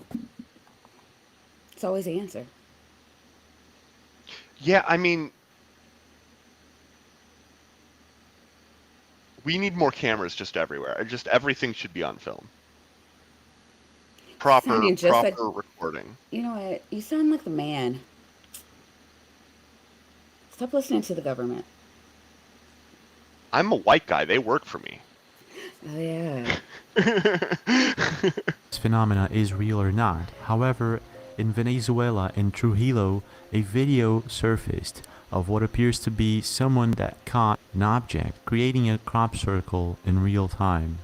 It's always the answer. Yeah, I mean, we need more cameras just everywhere. Just everything should be on film. Proper Sounding just like- recording. You know what? You sound like the man. Stop listening to the government. I'm a white guy. They work for me. Oh, yeah. this phenomena is real or not. However, in Venezuela, in Trujillo, a video surfaced of what appears to be someone that caught an object creating a crop circle in real time.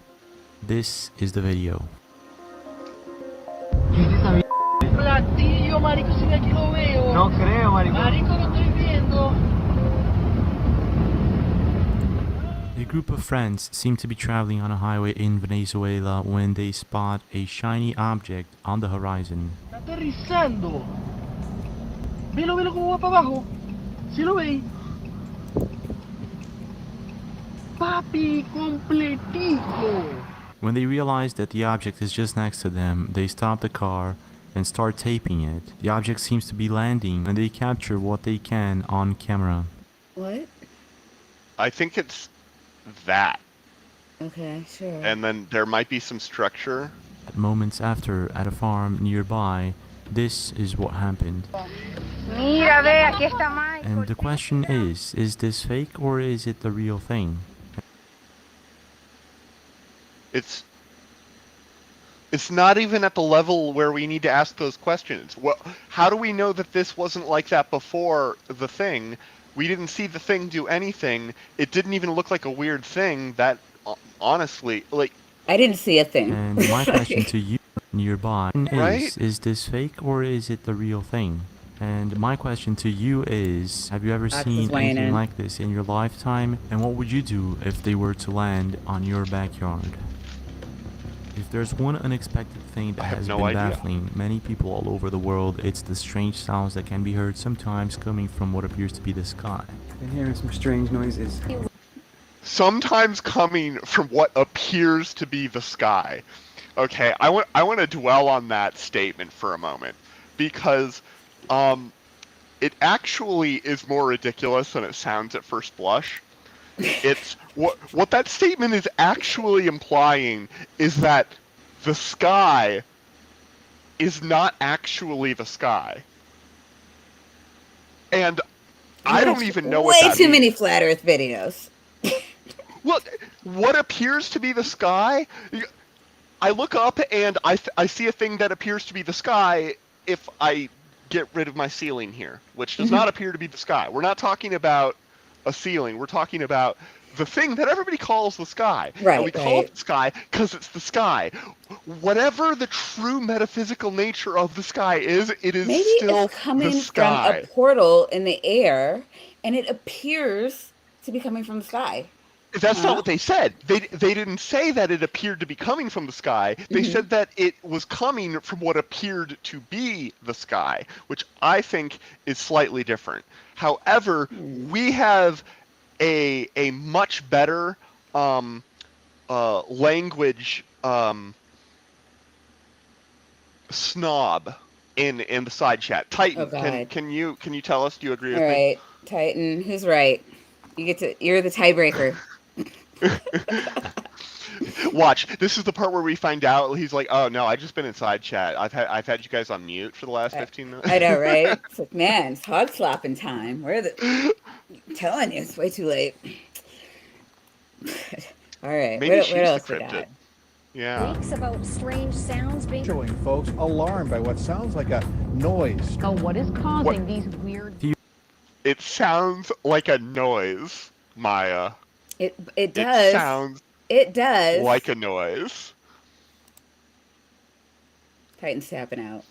This is the video. No creo, marico. Marico, no estoy viendo. A group of friends seem to be traveling on a highway in Venezuela when they spot a shiny object on the horizon. Está aterrizando. Velo cómo va para abajo. ¿Sí lo veis? Papi, completico. When they realize that the object is just next to them, they stop the car and start taping it. The object seems to be landing, and they capture what they can on camera. What? I think it's that. Okay, sure. And then there might be some structure. Moments after, at a farm nearby, this is what happened. And the question is this fake or is it the real thing? It's not even at the level where we need to ask those questions. Well, how do we know that this wasn't like that before the thing? We didn't see the thing do anything. It didn't even look like a weird thing. That, honestly, like... I didn't see a thing. And my question to you nearby Right? is this fake or is it the real thing? And my question to you is, have you ever seen anything like this in your lifetime? And what would you do if they were to land on your backyard? If there's one unexpected thing that has been baffling many people all over the world, it's the strange sounds that can be heard sometimes coming from what appears to be the sky. Been hearing some strange noises. Sometimes coming from what appears to be the sky. Okay, I want to dwell on that statement for a moment, because it actually is more ridiculous than it sounds at first blush. It's what that statement is actually implying is that the sky is not actually the sky. And I don't even know what that means. Way too many flat Earth videos. Look, what appears to be the sky, I look up and I see a thing that appears to be the sky if I get rid of my ceiling here, which does not appear to be the sky. We're not talking about a ceiling. We're talking about the thing that everybody calls the sky. Right, and we call it the sky because it's the sky. Whatever the true metaphysical nature of the sky is, it is still it's coming the sky. from a portal in the air, and it appears to be coming from the sky. That's not what they said. They didn't say that it appeared to be coming from the sky. They said that it was coming from what appeared to be the sky, which I think is slightly different. However, we have a much better language snob in the side chat. Titan, can you tell us? Do you agree with me? All right, Titan, who's right? You're the tiebreaker. Watch. This is the part where we find out. He's like, "Oh no, I just been inside chat. I've had you guys on mute for the last 15 minutes." I know, right? It's like, man, it's hog slopping time. I'm telling you, it's way too late. All right. Maybe what she's else the we got? cryptid. Yeah. Leaks about strange sounds being Showing folks alarmed by what sounds like a noise. Oh, what is causing these weird? It sounds like a noise, Maya. It does. It does. Like a noise. Titan's tapping out.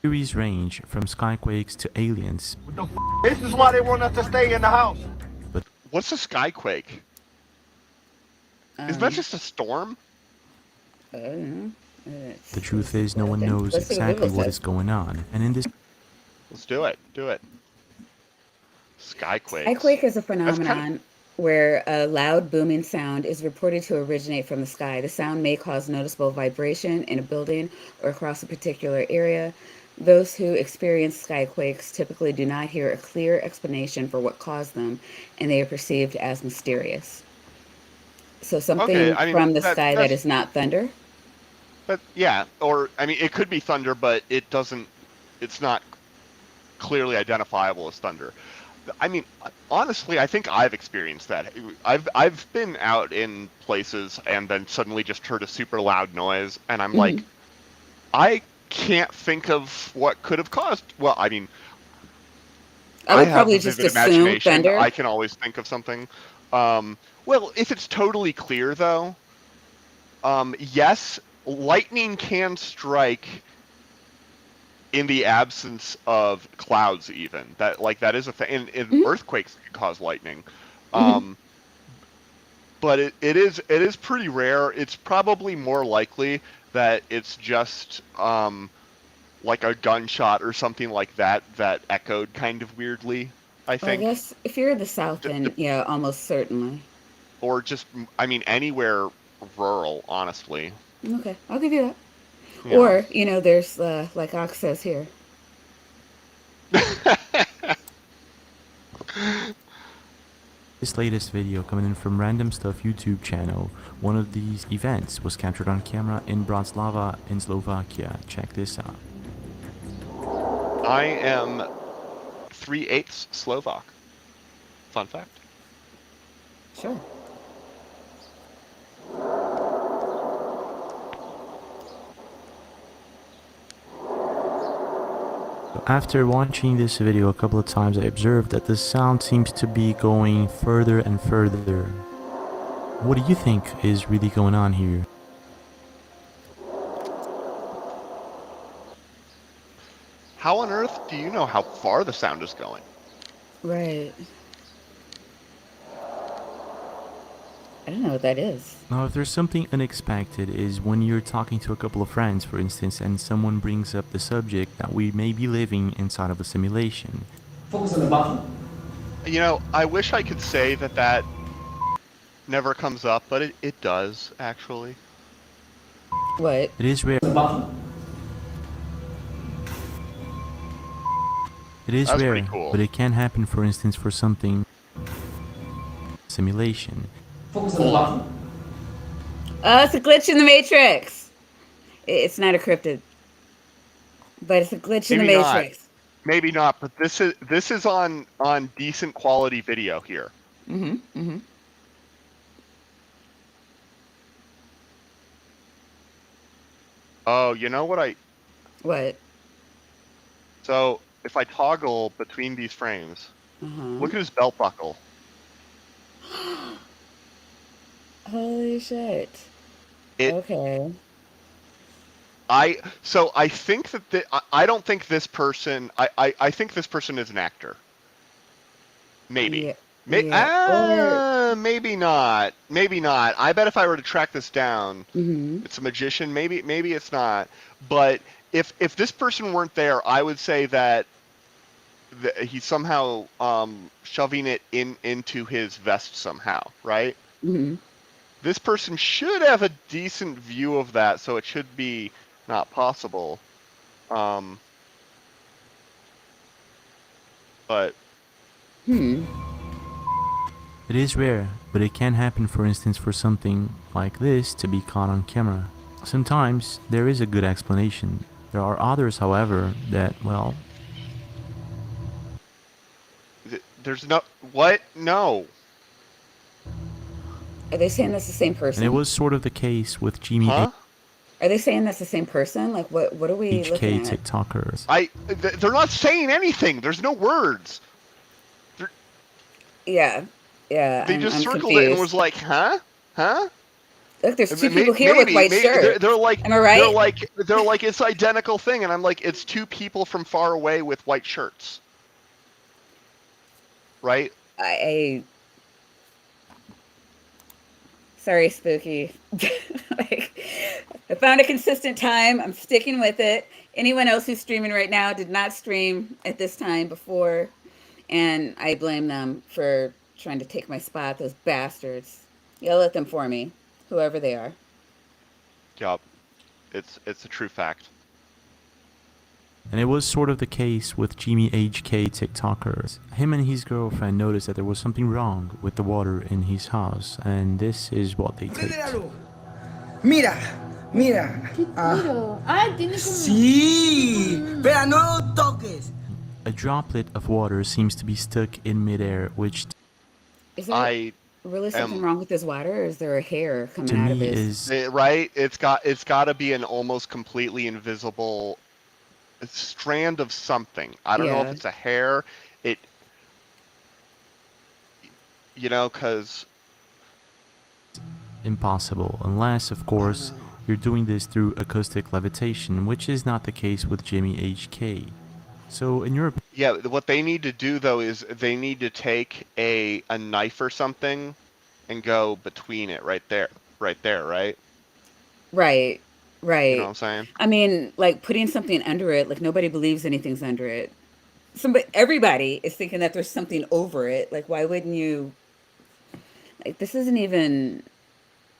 Theories range from skyquakes to aliens. This is why they want us to stay in the house. But what's a skyquake? Is that just a storm? I don't know. The truth is, no one knows exactly what is going on. And in this... Let's do it. Do it. Skyquake. Skyquake is a phenomenon where a loud booming sound is reported to originate from the sky. The sound may cause noticeable vibration in a building or across a particular area. Those who experience skyquakes typically do not hear a clear explanation for what caused them, and they are perceived as mysterious. So something from the sky that is not thunder? But yeah, or I mean, it could be thunder, but it's not clearly identifiable as thunder. I mean, honestly, I think I've experienced that. I've been out in places and then suddenly just heard a super loud noise, and I'm like, I can't think of what could have caused. Well, I mean, I would probably just assume thunder. I can always think of something. Well, if it's totally clear, though, yes, lightning can strike in the absence of clouds, even. That is a thing. And earthquakes can cause lightning. But it is pretty rare. It's probably more likely that it's just like a gunshot or something like that echoed kind of weirdly, I think. Well, I guess if you're in the South, then yeah, almost certainly. or just, I mean, anywhere rural, honestly. Okay, I'll give you that. You know. Or, there's, like Ox says here. This latest video coming in from Random Stuff YouTube channel. One of these events was captured on camera in Bratislava in Slovakia. Check this out. I am 3/8 Slovak. Fun fact. Sure. After watching this video a couple of times, I observed that the sound seems to be going further and further. What do you think is really going on here? How on earth do you know how far the sound is going? Right. I don't know what that is. Now, if there's something unexpected is when you're talking to a couple of friends, for instance, and someone brings up the subject that we may be living inside of a simulation. Focus on the button. I wish I could say that never comes up, but it does, actually. What? It is rare. The button. It is That's rare, pretty cool. but it can happen, for instance, for something simulation. Focus on the button. It's a glitch in the Matrix. It's not a cryptid, but it's a glitch in the Maybe not. Matrix. Maybe not, but this is on decent quality video here. Oh, you know what What? So if I toggle between these frames, look at his belt buckle. Holy shit. Okay. I think that I don't think this person. I think this person is an actor. Maybe. Yeah. Maybe not. Maybe not. I bet if I were to track this down, it's a magician. Maybe it's not. But if this person weren't there, I would say that he's somehow shoving it into his vest somehow, right? This person should have a decent view of that, so it should be not possible. But It is rare, but it can happen, for instance, for something like this to be caught on camera. Sometimes there is a good explanation. There are others, however, that, well... There's no... What? No. Are they saying that's the same person? And it was sort of the case with Jimmy Huh? Are they saying that's the same person? Like, what are we HK looking at? TikTokers. They're not saying anything. There's no words. Yeah. They just I'm circled confused. it and was like, huh? Look, there's two people here with white shirts. They're like, am I right? They're like it's identical thing, and I'm like, it's two people from far away with white shirts, right? Sorry, Spooky. I found a consistent time. I'm sticking with it. Anyone else who's streaming right now did not stream at this time before, and I blame them for trying to take my spot. Those bastards. Yell at them for me, whoever they are. Yup, it's a true fact. And it was sort of the case with Jimmy HK TikTokers. Him and his girlfriend noticed that there was something wrong with the water in his house, and this is what they taped. Mira. Sí. Pero no toques. A droplet of water seems to be stuck in midair, which Is there really something wrong with this water, or is there a hair coming to out of me this? Right? It's got to be an almost completely invisible strand of something. I don't know if it's a hair. Because impossible, unless, of course, you're doing this through acoustic levitation, which is not the case with Jimmy HK. So, in your yeah, what they need to do though is they need to take a knife or something and go between it right there, right? Right. You know what I'm saying? I mean, like putting something under it, like nobody believes anything's under it. Everybody is thinking that there's something over it. Like, why wouldn't you? Like, this isn't even.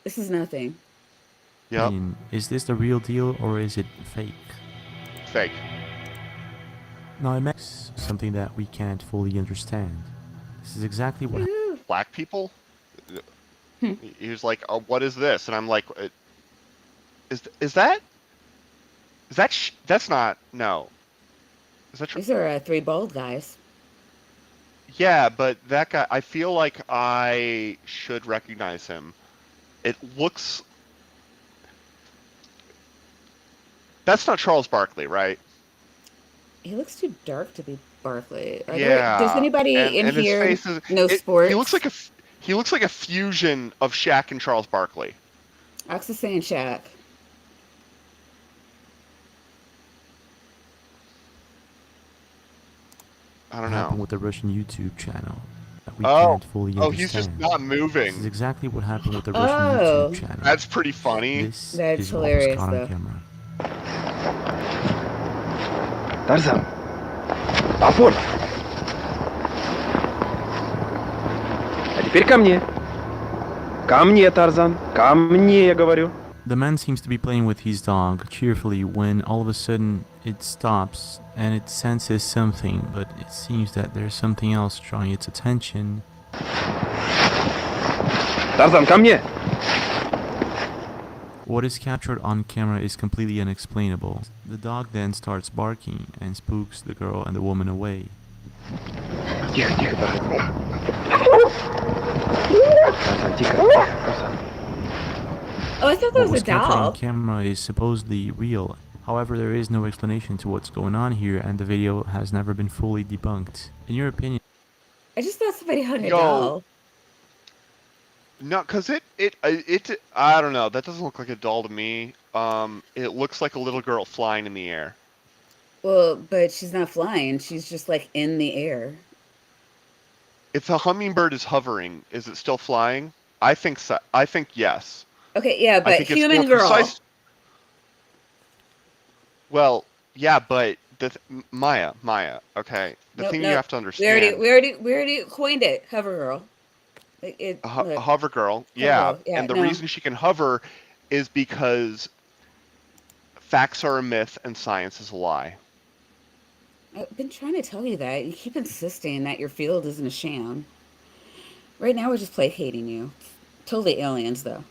This is nothing. Yep. Is this the real deal or is it fake? Fake. Now it makes something that we can't fully understand. This is exactly what Black people? He was like, oh, what is this? And I'm like, is that that's not, no. Is that true? These are 3 bald guys. Yeah, but that guy, I feel like I should recognize him. It looks, that's not Charles Barkley, right? He looks too dark to be Barkley. Does Yeah. anybody in and his here face is, know sports? he looks like a fusion of Shaq and Charles Barkley. Oxy saying Shaq. I don't happened know. with the Russian YouTube channel that we can't fully understand. Oh, he's just not moving. This is exactly what happened with the Russian YouTube channel. That's pretty funny. This That's is hilarious, what was caught though. on camera. Тарзан. Опор. А теперь ко мне. Ко мне, Тарзан. Ко мне, я говорю. The man seems to be playing with his dog cheerfully when all of a sudden it stops and it senses something, but it seems that there's something else drawing its attention. Тарзан, ко мне. What is captured on camera is completely unexplainable. The dog then starts barking and spooks the girl and the woman away. Тихо, тихо, Тарзан. Тарзан, тихо. Тарзан. Oh, I thought that What was was a captured on doll. camera is supposedly real. However, there is no explanation to what's going on here, and the video has never been fully debunked. In your opinion, I just thought somebody hung a doll. No, because it, I don't know. That doesn't look like a doll to me. It looks like a little girl flying in the air. Well, but she's not flying. She's just like in the air. If a hummingbird is hovering, is it still flying? I think so. I think yes. Okay, yeah, I but think it's human more girl. precise. Well, yeah, but Maya. Okay, the thing you have to understand. We already coined it. Hover girl. A hover girl, yeah. And the reason she can hover is because facts are a myth and science is a lie. I've been trying to tell you that. You keep insisting that your field isn't a sham. Right now, we're just placating you. Totally aliens, though.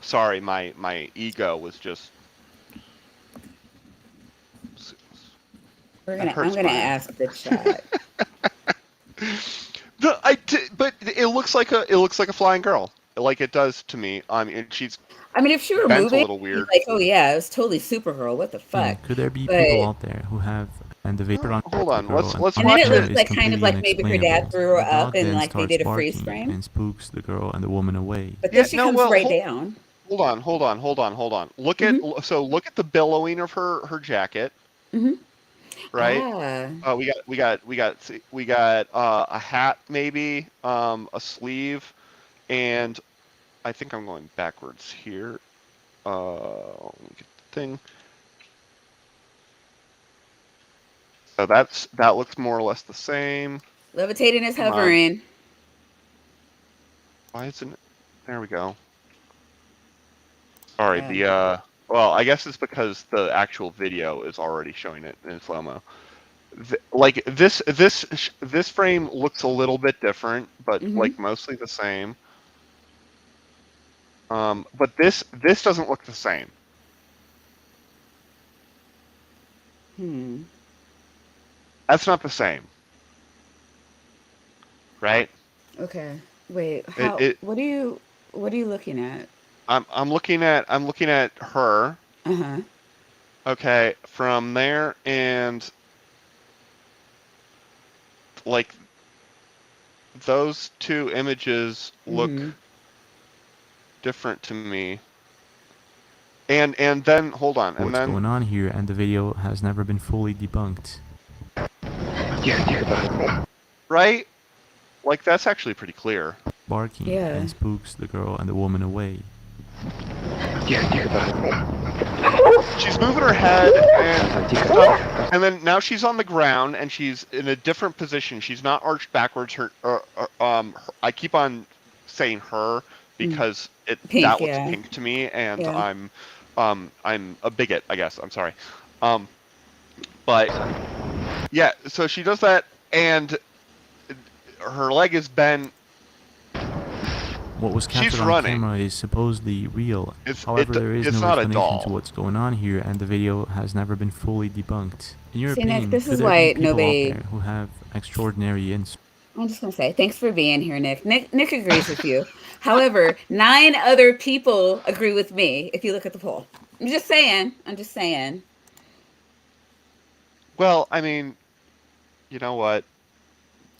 Sorry, my ego was just. I'm gonna ask the chat. But it looks like a flying girl, like it does to me. I mean, she's. I mean, if she were bent moving, a little weird. like, oh yeah, it was totally Supergirl. What the fuck? could there be people out there who have and the vapor on? Hold on, let's And watch then it looks it. like kind of like maybe her dad threw her up and like they did a freeze barking frame. and spooks the girl and the woman away. But then she comes right down. Hold on. Look at look at the billowing of her jacket. Mm-hmm. Right. We got a hat, maybe a sleeve, and I think I'm going backwards here. Let me get the thing. So that looks more or less the same. Levitating is hovering. Why isn't it? There we go. Sorry, well, I guess it's because the actual video is already showing it in slow-mo. Like this frame looks a little bit different, but like mostly the same. But this doesn't look the same. That's not the same. Right? Okay. Wait. What are you looking at? I'm looking at her. Uh-huh. Okay, from there, and like those two images look different to me. And then hold on, What's going on here? And the video has never been fully debunked. Right? Like that's actually pretty clear. Barking and spooks the girl and the woman away. She's moving her head, and then now she's on the ground, and she's in a different position. She's not arched backwards. I keep on saying her because Pink, that looks yeah. pink to me, and Yeah. I'm a bigot, I guess. I'm sorry. But yeah, so she does that, and her leg is bent. What was captured on camera is supposedly real. However, there is no explanation to what's going on here, and the video has never been fully debunked. In your opinion, Nick, this could is there why be people nobody... out there who have extraordinary insight? I'm just going to say, thanks for being here, Nick. Nick agrees with you. However, 9 other people agree with me if you look at the poll. I'm just saying. Well, I mean, you know what?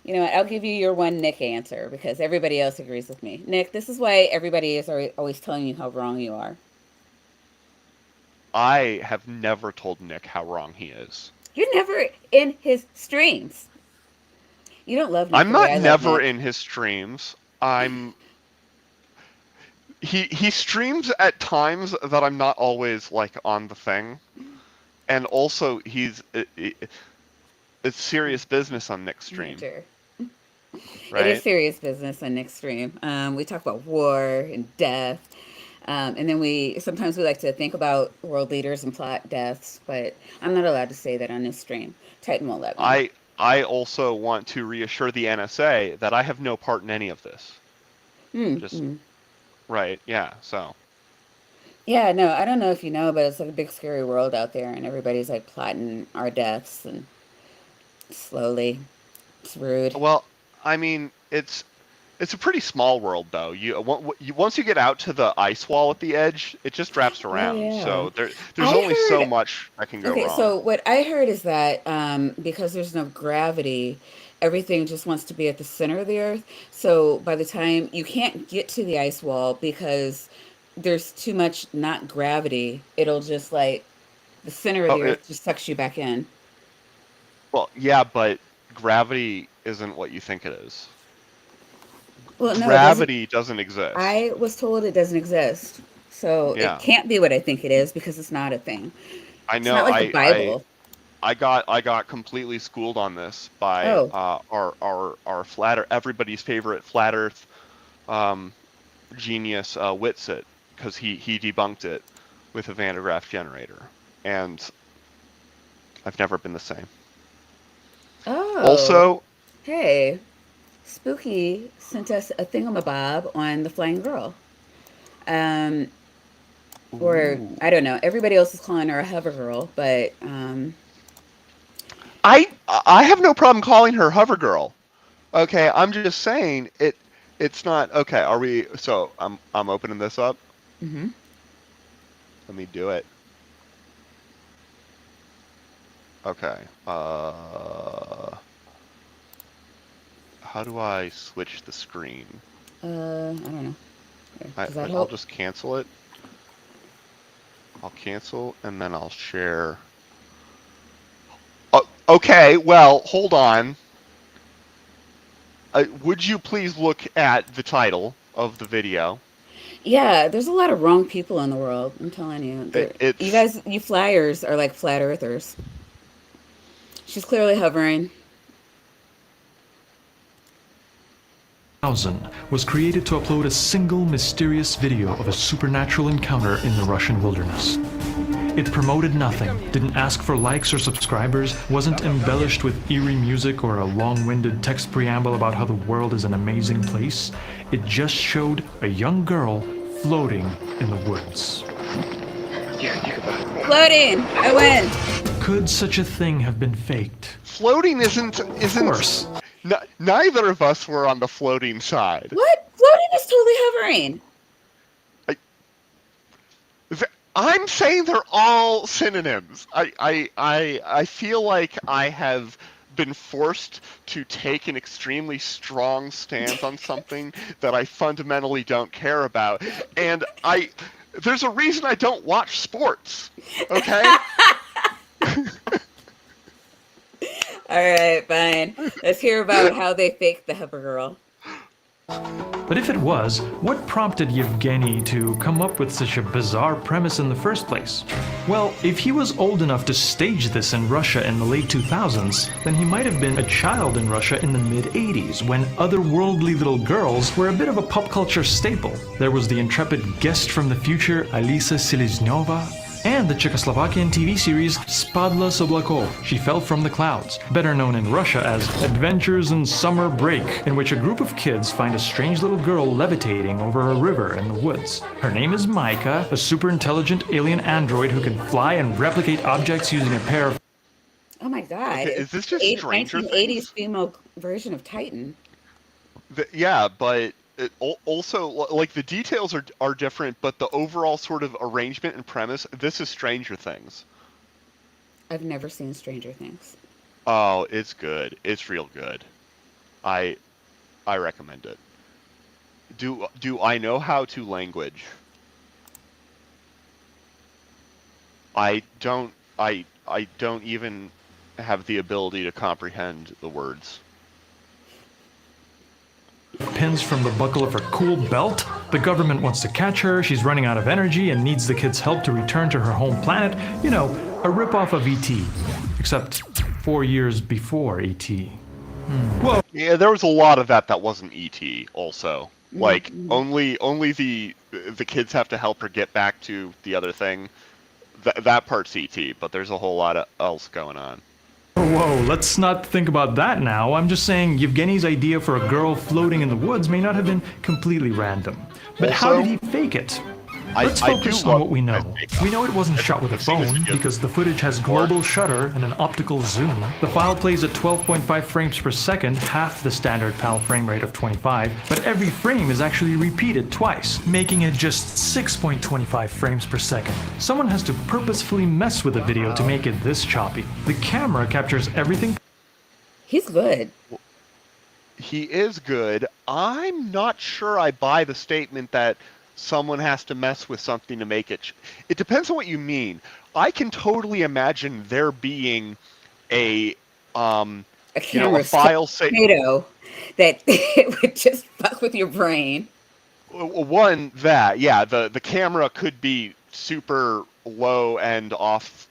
You know what? I'll give you your one Nick answer because everybody else agrees with me. Nick, this is why everybody is always telling you how wrong you are. I have never told Nick how wrong he is. You're never in his streams. You don't love Nick. I'm not never in his streams. He streams at times that I'm not always like on the thing, and also it's serious business on Nick's stream. Sure. Right? It is serious business on Nick's stream. We talk about war and death, and then sometimes we like to think about world leaders and plot deaths, but I'm not allowed to say that on this stream. Titan won't let me. I also want to reassure the NSA that I have no part in any of this. Right, yeah, so. Yeah, no, I don't know if you know, but it's like a big scary world out there, and everybody's like plotting our deaths, and slowly. It's rude. Well, I mean, it's a pretty small world, though. Once you get out to the ice wall at the edge, it just wraps around. Oh, yeah. So there's only so much that can go wrong. Okay, so what I heard is that because there's no gravity, everything just wants to be at the center of the Earth. So by the time you can't get to the ice wall because there's too much not gravity, it'll just like the center of the Earth just sucks you back in. Well, yeah, but gravity isn't what you think it is. Well, no, gravity doesn't exist. I was told it doesn't exist, so it can't be what I think it is because it's not a thing. I know. It's not like the Bible. I got completely schooled on this by our everybody's favorite flat Earth genius Whitsitt, because he debunked it with a Van de Graaff generator, and I've never been the same. Oh. Also, hey, Spooky sent us a thingamabob on the Flying Girl. Or I don't know. Everybody else is calling her a hover girl, but I have no problem calling her hover girl. Okay, I'm just saying it's not okay. Are we? So I'm opening this up. Mm-hmm. Let me do it. Okay. How do I switch the screen? I don't know. I'll just cancel it. I'll cancel and then I'll share. Okay, well, hold on. Would you please look at the title of the video? Yeah, there's a lot of wrong people in the world. I'm telling you. You guys, you flyers are like flat earthers. She's clearly hovering. Was created to upload a single mysterious video of a supernatural encounter in the Russian wilderness. It promoted nothing, didn't ask for likes or subscribers, wasn't embellished with eerie music or a long-winded text preamble about how the world is an amazing place. It just showed a young girl floating in the woods. Floating! I win! Could such a thing have been faked? Floating isn't. Of course. Neither of us were on the floating side. What? Floating is totally hovering. I'm saying they're all synonyms. I feel like I have been forced to take an extremely strong stance on something that I fundamentally don't care about, and there's a reason I don't watch sports. Okay. All right, fine. Let's hear about how they faked the hover girl. But if it was, what prompted Yevgeny to come up with such a bizarre premise in the first place? Well, if he was old enough to stage this in Russia in the late 2000s, then he might have been a child in Russia in the mid-80s, when otherworldly little girls were a bit of a pop culture staple. There was the intrepid guest from the future, Alisa Selezneva, and the Czechoslovakian TV series Spadla z oblakov, She Fell from the Clouds, better known in Russia as Adventures in Summer Break, in which a group of kids find a strange little girl levitating over a river in the woods. Her name is Maika, a super intelligent alien android who can fly and replicate objects using a pair of... Oh my god. Okay, is this just Stranger 1980s Things? female version of Titan. Yeah, but also, like, the details are different, but the overall sort of arrangement and premise, this is Stranger Things. I've never seen Stranger Things. Oh, it's good. It's real good. I recommend it. Do I know how to language? I don't even have the ability to comprehend the words. Pins from the buckle of her cool belt. The government wants to catch her, she's running out of energy and needs the kids' help to return to her home planet. You know, a ripoff of E.T. Except 4 years before E.T. Well, yeah, there was a lot of that wasn't E.T. also. Like, only the kids have to help her get back to the other thing. That part's E.T., but there's a whole lot else going on. Whoa, let's not think about that now. I'm just saying Yevgeny's idea for a girl floating in the woods may not have been completely random. But how did he fake it? Let's focus on what we know. We know it wasn't shot with a phone, because the footage has global shutter and an optical zoom. The file plays at 12.5 frames per second, half the standard PAL frame rate of 25, but every frame is actually repeated twice, making it just 6.25 frames per second. Someone has to purposefully mess with the video to make it this choppy. The camera captures everything. He's good. He is good. I'm not sure I buy the statement that someone has to mess with something to make it. It depends on what you mean. I can totally imagine there being a camera a file potato that it would just fuck with your brain. One that, yeah, the camera could be super low and off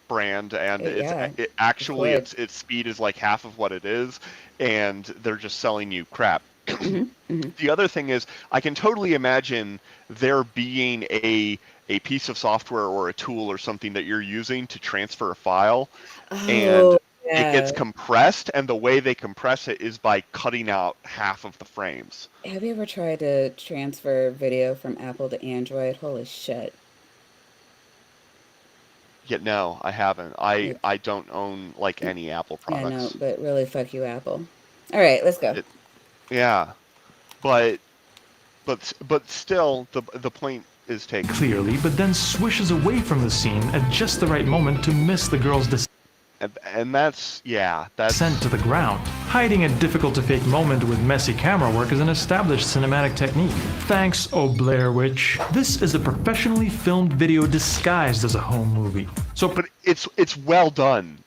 brand, and its speed is like half of what it is, and they're just selling you crap. The other thing is, I can totally imagine there being a piece of software or a tool or something that you're using to transfer a file, and it gets compressed, and the way they compress it is by cutting out half of the frames. Have you ever tried to transfer video from Apple to Android? Holy shit. Yet no, I haven't. I don't own like any Apple products. Yeah, no, but really, fuck you, Apple. All right, let's go. Yeah, but still, the point is taken clearly, but then swishes away from the scene at just the right moment to miss the girl's descent. And that's sent to the ground. Hiding a difficult-to-fake moment with messy camera work is an established cinematic technique. Thanks, oh Blair Witch. This is a professionally filmed video disguised as a home movie. But it's well done.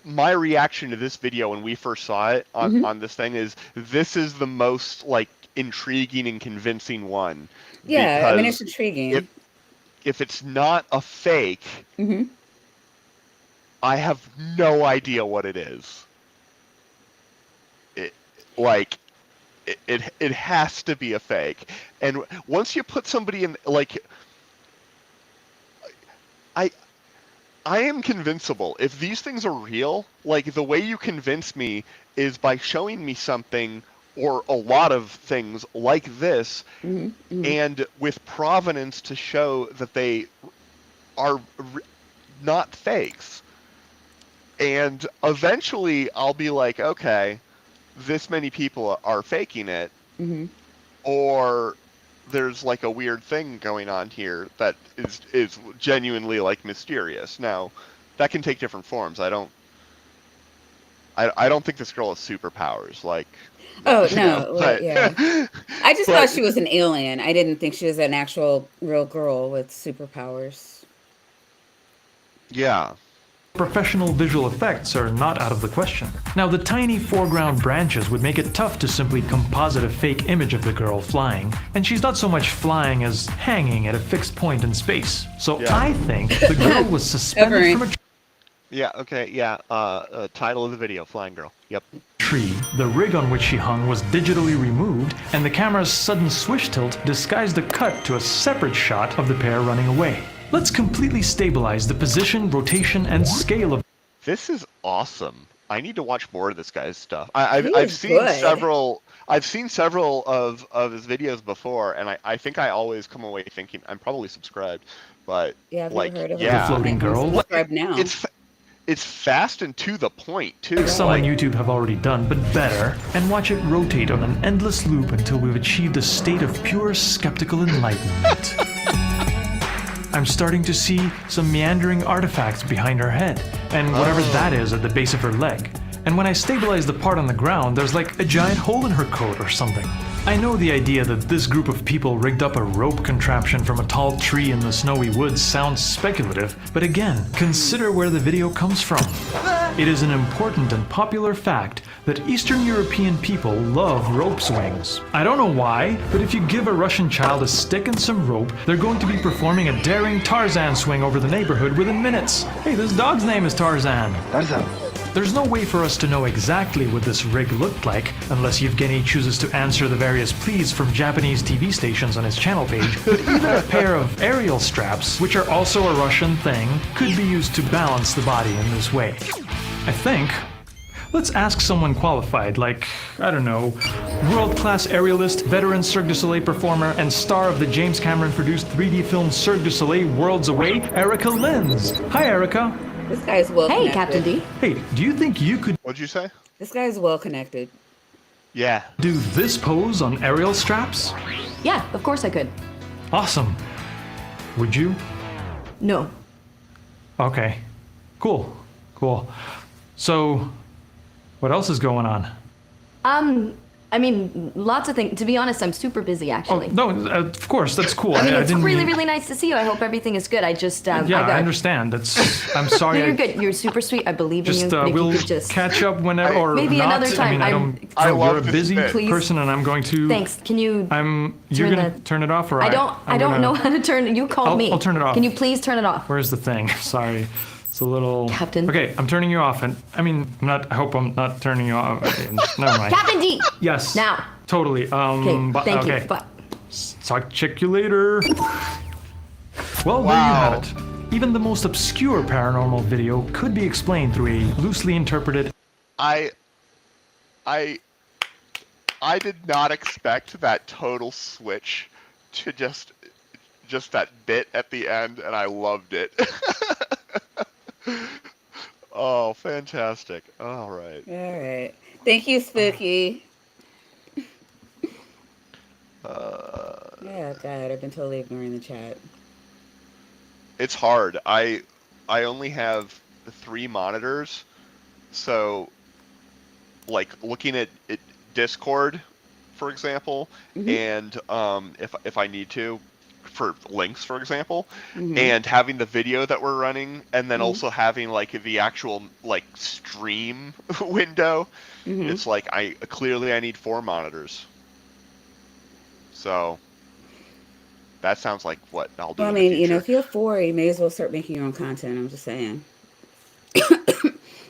My reaction to this video when we first saw it on this thing is, this is the most like intriguing and convincing one. Yeah, I mean, it's intriguing. If it's not a fake, I have no idea what it is. It has to be a fake. And once you put somebody in, like, I am convincible. If these things are real, like, the way you convince me is by showing me something or a lot of things like this, and with provenance to show that they are not fakes. And eventually I'll be like, okay, this many people are faking it, or there's like a weird thing going on here that is genuinely like mysterious. Now, that can take different forms. I don't think this girl has superpowers. Like, oh no, yeah. I just thought she was an alien. I didn't think she was an actual real girl with superpowers. Yeah. Professional visual effects are not out of the question. Now, the tiny foreground branches would make it tough to simply composite a fake image of the girl flying, and she's not so much flying as hanging at a fixed point in space. So I think the girl was suspended from a Yeah, okay, yeah. Title of the video, Flying Girl. Yep. tree. The rig on which she hung was digitally removed, and the camera's sudden swish tilt disguised a cut to a separate shot of the pair running away. Let's completely stabilize the position, rotation, and scale of... This is awesome. I need to watch more of this guy's stuff. I've seen several of his videos before, and I think I always come away thinking I'm probably subscribed, but Yeah, I've like, never heard of The floating girl. Subscribe now. It's fast and to the point too. Like some on YouTube have already done, but better, and watch it rotate on an endless loop until we've achieved a state of pure skeptical enlightenment. I'm starting to see some meandering artifacts behind her head, and whatever that is at the base of her leg. And when I stabilize the part on the ground, there's like a giant hole in her coat or something. I know the idea that this group of people rigged up a rope contraption from a tall tree in the snowy woods sounds speculative, but again, consider where the video comes from. It is an important and popular fact that Eastern European people love rope swings. I don't know why, but if you give a Russian child a stick and some rope, they're going to be performing a daring Tarzan swing over the neighborhood within minutes. Hey, this dog's name is Tarzan. Tarzan. There's no way for us to know exactly what this rig looked like, unless Yevgeny chooses to answer the various pleas from Japanese TV stations on his channel page, but even a pair of aerial straps, which are also a Russian thing, could be used to balance the body in this way. I think. Let's ask someone qualified, like, I don't know, world-class aerialist, veteran Cirque du Soleil performer, and star of the James Cameron-produced 3D film Cirque du Soleil Worlds Away, Erica Lenz. Hi, Erica. This guy's well connected. Hey, Captain D. Hey, do you think you could... What'd you say? This guy's well connected. Yeah. Do this pose on aerial straps? Yeah, of course I could. Awesome. Would you? No. Okay. Cool. So, what else is going on? I mean, lots of things. To be honest, I'm super busy, actually. Oh, no, of course, that's cool. I mean, it's didn't really, mean... really nice to see you. I hope everything is good. I just, Yeah, I understand. I'm sorry. No, you're good. You're super sweet. I believe in you. Maybe We'll you could just catch up whenever, or maybe not. another time. I mean, you're a busy Please. person, and I'm going to... Thanks. Can you... You're going to turn it off, or I don't know how to turn... You called me. I'll turn it off. Can you please turn it off? Where's the thing? Sorry. It's a little... Captain. Okay, I'm turning you off, and I hope I'm not turning you off. Never mind. Captain D! Yes. Now. Totally. Okay, thank you. Bye. Check you later. Well, there you have it. Even the most obscure paranormal video could be explained through a loosely interpreted... I did not expect that total switch to just that bit at the end, and I loved it. Oh, fantastic. All right. Thank you, Spooky. Yeah, God, I've been totally ignoring the chat. It's hard. I only have 3 monitors, so like looking at Discord, for example, and if I need to, for links, for example, and having the video that we're running, and then also having like the actual like stream window, it's like I need 4 monitors. So that sounds like what I'll do. Well, I mean, you know, if you have 4, you may as well start making your own content. I'm just saying.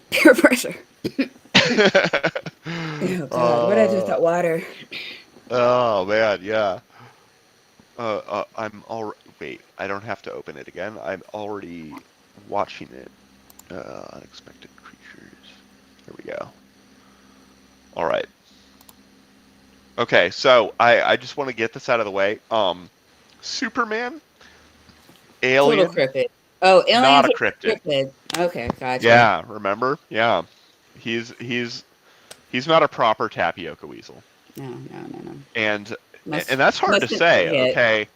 Peer pressure. Oh God, what did I do with that water? Oh man, yeah. I'm already. Wait, I don't have to open it again. I'm already watching it. Unexpected creatures. There we go. All right. Okay, so I just want to get this out of the way. Superman, Alien. Total cryptid. Oh, Alien. Not a cryptid. Okay, gotcha. Yeah, remember? Yeah, he's not a proper tapioca weasel. No. And that's hard to say. Okay,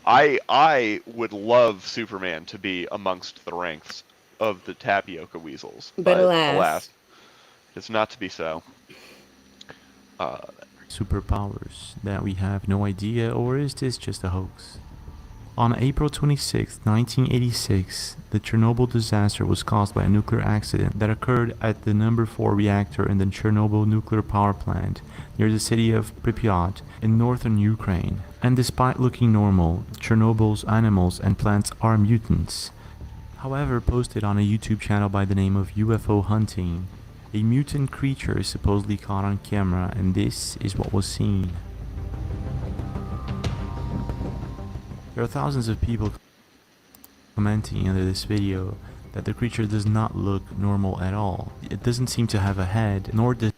I would love Superman to be amongst the ranks of the tapioca weasels, but alas, it's not to be so. Superpowers that we have no idea, or is this just a hoax? On April 26, 1986, the Chernobyl disaster was caused by a nuclear accident that occurred at the number 4 reactor in the Chernobyl nuclear power plant near the city of Pripyat in northern Ukraine. And despite looking normal, Chernobyl's animals and plants are mutants. However, posted on a YouTube channel by the name of UFO Hunting, a mutant creature is supposedly caught on camera, and this is what was seen. There are thousands of people commenting under this video that the creature does not look normal at all. It doesn't seem to have a head, nor does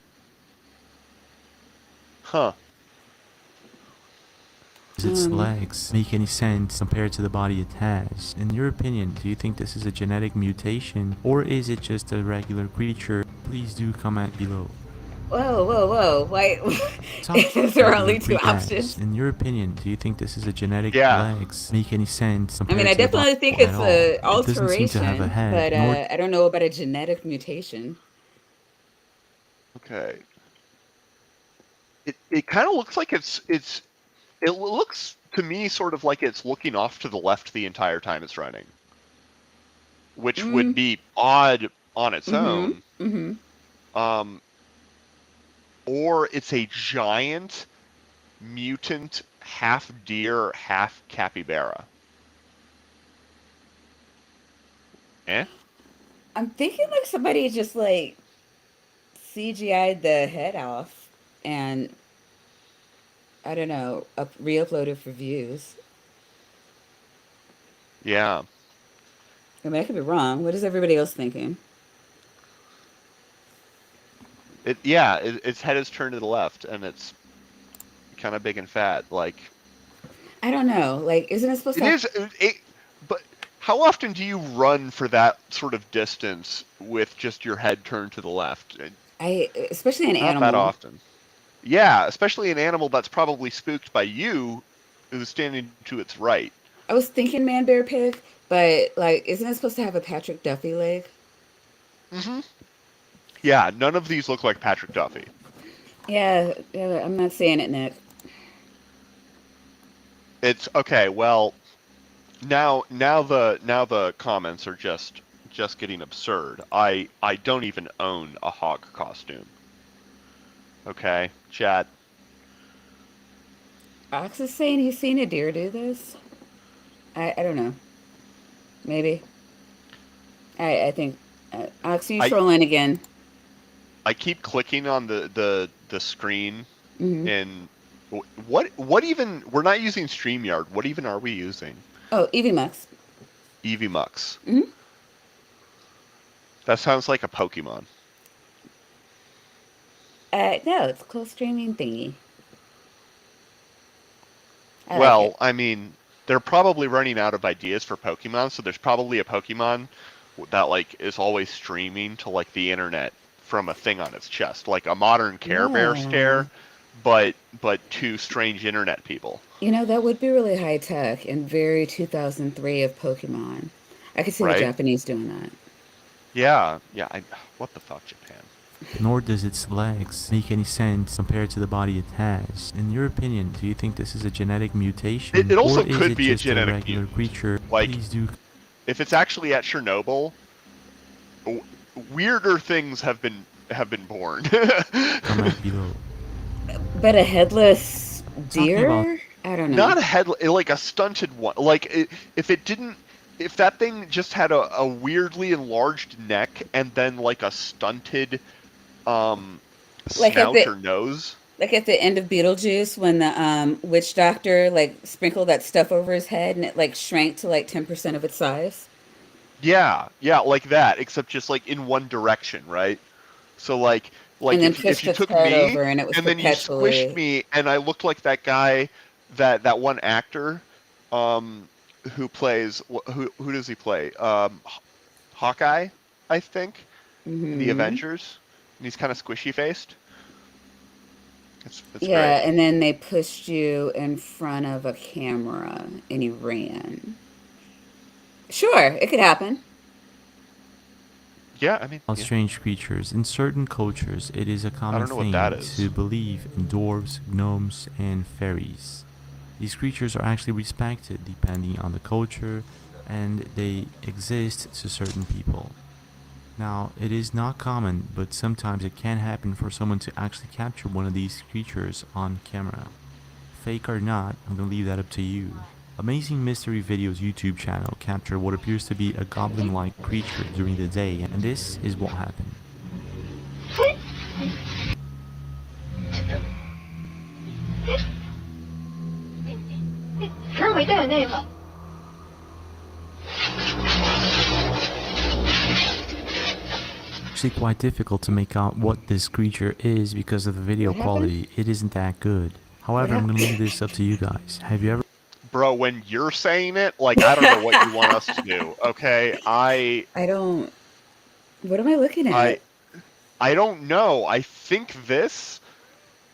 its legs make any sense compared to the body it has. In your opinion, do you think this is a genetic mutation, or is it just a regular creature? Please do comment below. Whoa. Why? There are only two options. In your opinion, do you think this is a genetic legs make any sense? I mean, I definitely think it's an alteration, doesn't seem to have a head, but I don't know about a genetic mutation. Okay. It kind of looks like it looks to me sort of like it's looking off to the left the entire time it's running, which would be odd on its own. Or it's a giant mutant half deer, half capybara. I'm thinking like somebody just like CGI'd the head off and I don't know, re-uploaded for views. Yeah. I mean, I could be wrong. What is everybody else thinking? Its head is turned to the left, and it's kind of big and fat. Like, I don't know. Like, isn't it supposed to? But how often do you run for that sort of distance with just your head turned to the left? Especially an animal. Not that often. Yeah, especially an animal that's probably spooked by you, who's standing to its right. I was thinking man, bear, pig, but like, isn't it supposed to have a Patrick Duffy leg? Yeah, none of these look like Patrick Duffy. Yeah, I'm not saying it, Nick. It's okay. Well, now the comments are just getting absurd. I don't even own a hog costume. Okay, chat. Ox is saying he's seen a deer do this. I don't know. Maybe. I think Ox, you trolling again. I keep clicking on the screen, and what even? We're not using StreamYard. What even are we using? Oh, EVMux. EVMux. That sounds like a Pokemon. No, it's a cool streaming thingy. I mean, they're probably running out of ideas for Pokemon, so there's probably a Pokemon that like is always streaming to like the internet from a thing on its chest, like a modern Care Bear stare, but to strange internet people. You know, that would be really high tech and very 2003 of Pokemon. I could see the Japanese doing that. Yeah. What the fuck, Japan? Nor does its legs make any sense compared to the body it has. In your opinion, do you think this is a genetic mutation? It also or is could it be just a genetic regular creature. Like, please do. If it's actually at Chernobyl, weirder things have been born. Comment below. But a headless deer? I don't know. Not a headless, like a stunted one. Like if that thing just had a weirdly enlarged neck and then like a stunted snout or nose. Like at the end of Beetlejuice when the witch doctor like sprinkled that stuff over his head and it like shrank to like 10% of its size. Yeah, like that, except just like in one direction, right? So like if you took me and then you squished me and I looked like that guy, that one actor, who plays who does he play? Hawkeye, I think, in the Avengers, and he's kind of squishy faced. It's great. And then they pushed you in front of a camera and you ran. Sure, it could happen. Yeah, I mean, strange creatures. In certain cultures, it is a common thing to believe in dwarves, gnomes, and fairies. These creatures are actually respected depending on the culture, and they exist to certain people. Now, it is not common, but sometimes it can happen for someone to actually capture one of these creatures on camera. Fake or not, I'm gonna leave that up to you. Amazing Mystery Videos YouTube channel captured what appears to be a goblin-like creature during the day, and this is what happened. Actually quite difficult to make out what this creature is because of the video quality. It isn't that good. However, I'm gonna leave this up to you guys. Have you ever... Bro, when you're saying it, like, I don't know what you want us to do, okay? I don't... What am I looking at? I don't know. I think this,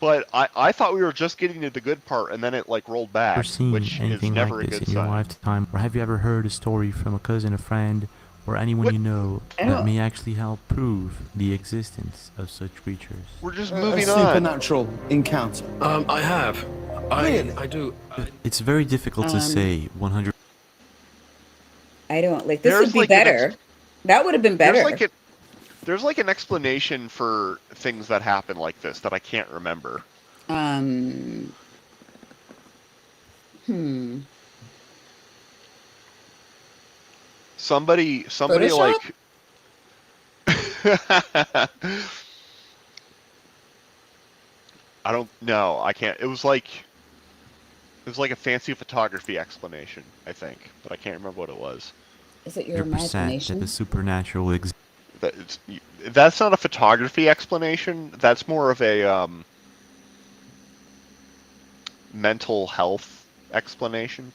but I thought we were just getting to the good part, and then it, like, rolled back, seen which is anything never like a this good in your sign. lifetime, or have you ever heard a story from a cousin, a friend, or anyone you know that may actually help prove the existence of such creatures? We're just A moving on. supernatural encounter. I have. I do. It's very difficult to say 100. I don't like this There's would be like better. That would have been better. There's like an explanation for things that happen like this that I can't remember. Somebody Photoshop? like I don't know. I can't. It was like a fancy photography explanation, I think, but I can't remember what it was. Is it your imagination? That the supernatural exists. That's not a photography explanation. That's more of a mental health explanation.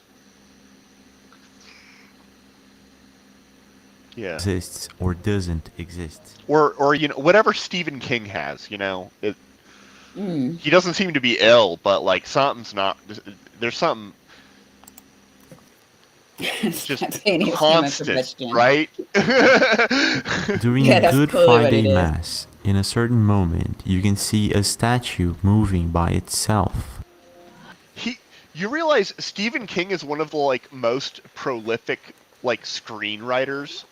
Yeah. Exists or doesn't exist. Or you know, whatever Stephen King has, you know, he doesn't seem to be ill, but like something's not. There's something just constant, right? During a Good Friday Mass, in a certain moment, you can see a statue moving by itself. You realize Stephen King is one of the like most prolific like screenwriters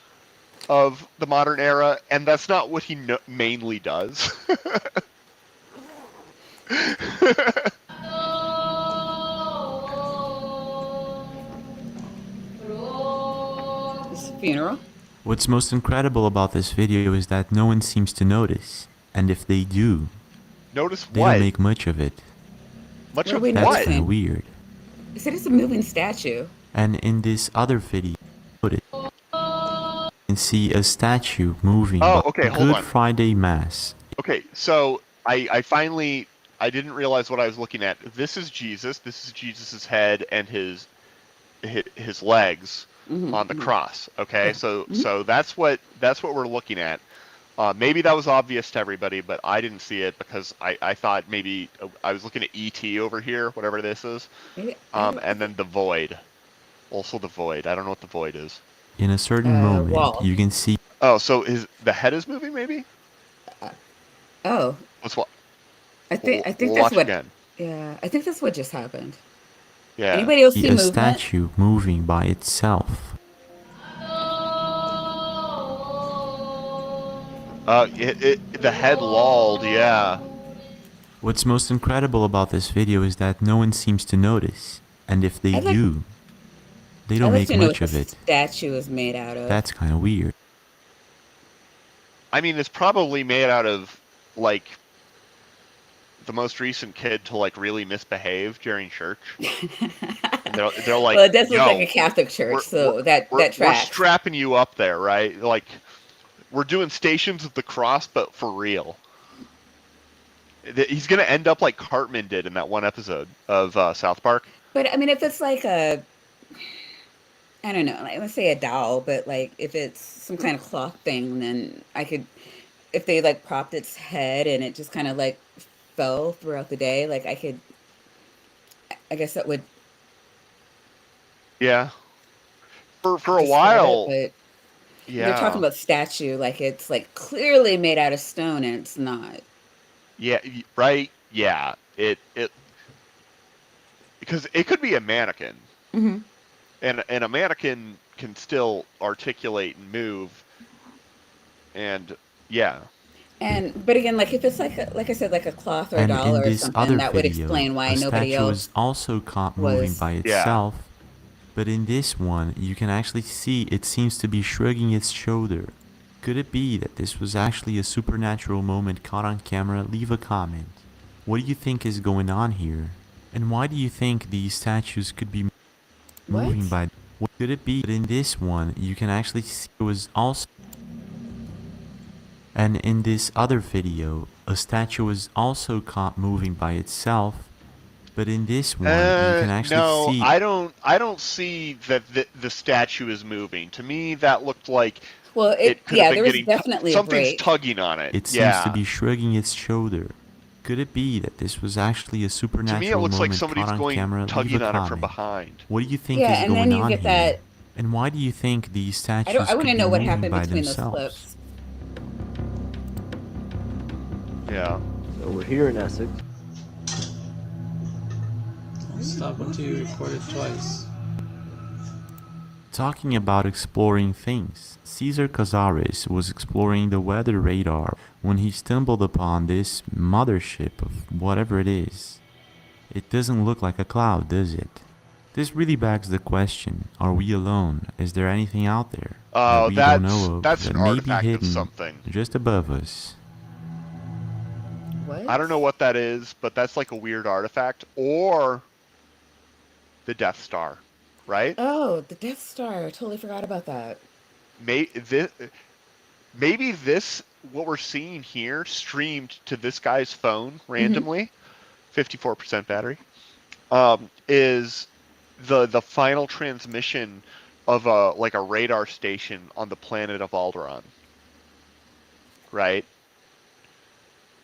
of the modern era, and that's not what he mainly does. Funeral? What's most incredible about this video is that no one seems to notice, and if they do, notice they don't make much of it. Much of what? That's kind of weird. It said it's a moving statue. And in this other video, you can see a statue moving by okay, a hold Good on. Friday Mass. Okay, so I finally didn't realize what I was looking at. This is Jesus. This is Jesus's head and his legs on the cross. Okay, so that's what we're looking at. Maybe that was obvious to everybody, but I didn't see it because I thought maybe I was looking at E.T. over here, whatever this is, and then the void. Also the void. I don't know what the void is. In a certain moment, you can see... Oh, so the head is moving, maybe? Oh. Let's watch. I think we'll that's watch what. Again. Yeah, I think that's what just happened. Yeah. Anybody else see a movement? statue moving by itself. The head lolled, yeah. What's most incredible about this video is that no one seems to notice, and if they do, they don't make much of it. Statue is made out of. That's kind of weird. I mean, it's probably made out of like the most recent kid to like really misbehave during church. They're like, well, it does look like a Catholic church, so that tracks. We're strapping you up there, right? Like, we're doing Stations of the Cross, but for real. He's gonna end up like Cartman did in that one episode of South Park. But I mean, if it's like I don't know, like, let's say a doll, but like if it's some kind of cloth thing, then I could, if they like propped its head and it just kind of like fell throughout the day, like I guess that would. Yeah. For a while. But yeah. They're talking about statue, like it's like clearly made out of stone, and it's not. Yeah. Right. Yeah. It because it could be a mannequin, Mm-hmm. and a mannequin can still articulate and move, and yeah. But again, like if it's like I said, like a cloth or a And doll in or this something, other that would video, explain why a nobody statue is else also caught moving was. by Yeah. itself, but in this one, you can actually see it seems to be shrugging its shoulder. Could it be that this was actually a supernatural moment caught on camera? Leave a comment. What do you think is going on here? And why do you think these statues could be moving What? by? What could it be? But in this one, you can actually see it was also. And in this other video, a statue is also caught moving by itself, but in this one, you can actually No, see. I don't see that the statue is moving. To me, that looked like Well, it could have yeah, been there was getting definitely a something's break. tugging on it. It seems to Yeah. be shrugging its shoulder. Could it be that this was actually a To supernatural me, it looks like moment somebody's caught on going camera? Leave a tugging on it from comment. behind. What do you think Yeah, is and going then you on get here? that. And why do you think these I statues want could to be know what moving happened by between those themselves? clips. Yeah. So we're here in Essex. Stop until you record it twice. Talking about exploring things, Cesar Cazares was exploring the weather radar when he stumbled upon this mothership of whatever it is. It doesn't look like a cloud, does it? This really begs the question, are we alone? Is there anything out there that Oh, we don't know of that's that an may be artifact of hidden something. just above us? What? I don't know what that is, but that's like a weird artifact, or the Death Star, right? Oh, the Death Star. I totally forgot about that. Maybe this what we're seeing here streamed to this guy's phone randomly. 54% battery. Is the final transmission of a radar station on the planet of Alderaan, right?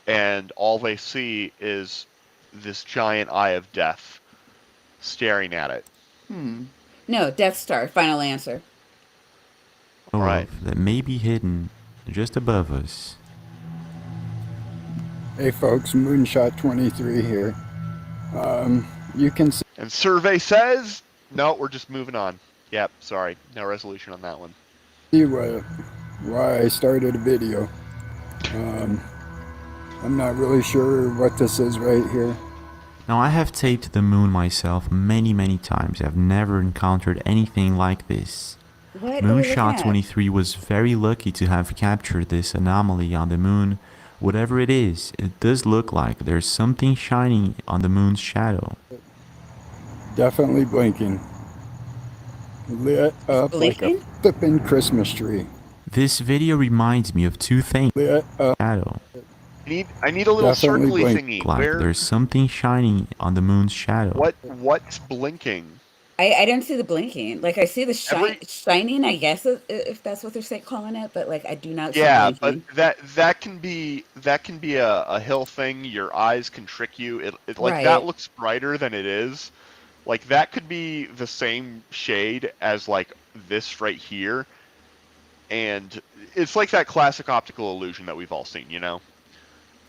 And all they see is this giant eye of death staring at it. No, Death Star. Final answer. Right. That may be hidden just above us. Hey folks, Moonshot 23 here. You can see And survey says, no, we're just moving on. Yep, sorry, no resolution on that one. why I started a video. I'm not really sure what this is right here. Now, I have taped the moon myself many times. I've never encountered anything like this. What are we looking Moonshot at? 23 was very lucky to have captured this anomaly on the moon. Whatever it is, it does look like there's something shining on the moon's shadow. Definitely blinking. Lit up like a flippin' Christmas tree. This video reminds me of two things. Lit up. Shadow. I need a little Definitely circly blink. thingy. Like Where? there's something shining on the moon's shadow. What's blinking? I didn't see the blinking. Like I see the shining. I guess if that's what they're calling it, but like I do not see blinking. But that can be a hill thing. Your eyes can trick you. It like Right. that looks brighter than it is. Like that could be the same shade as like this right here, and it's like that classic optical illusion that we've all seen, you know,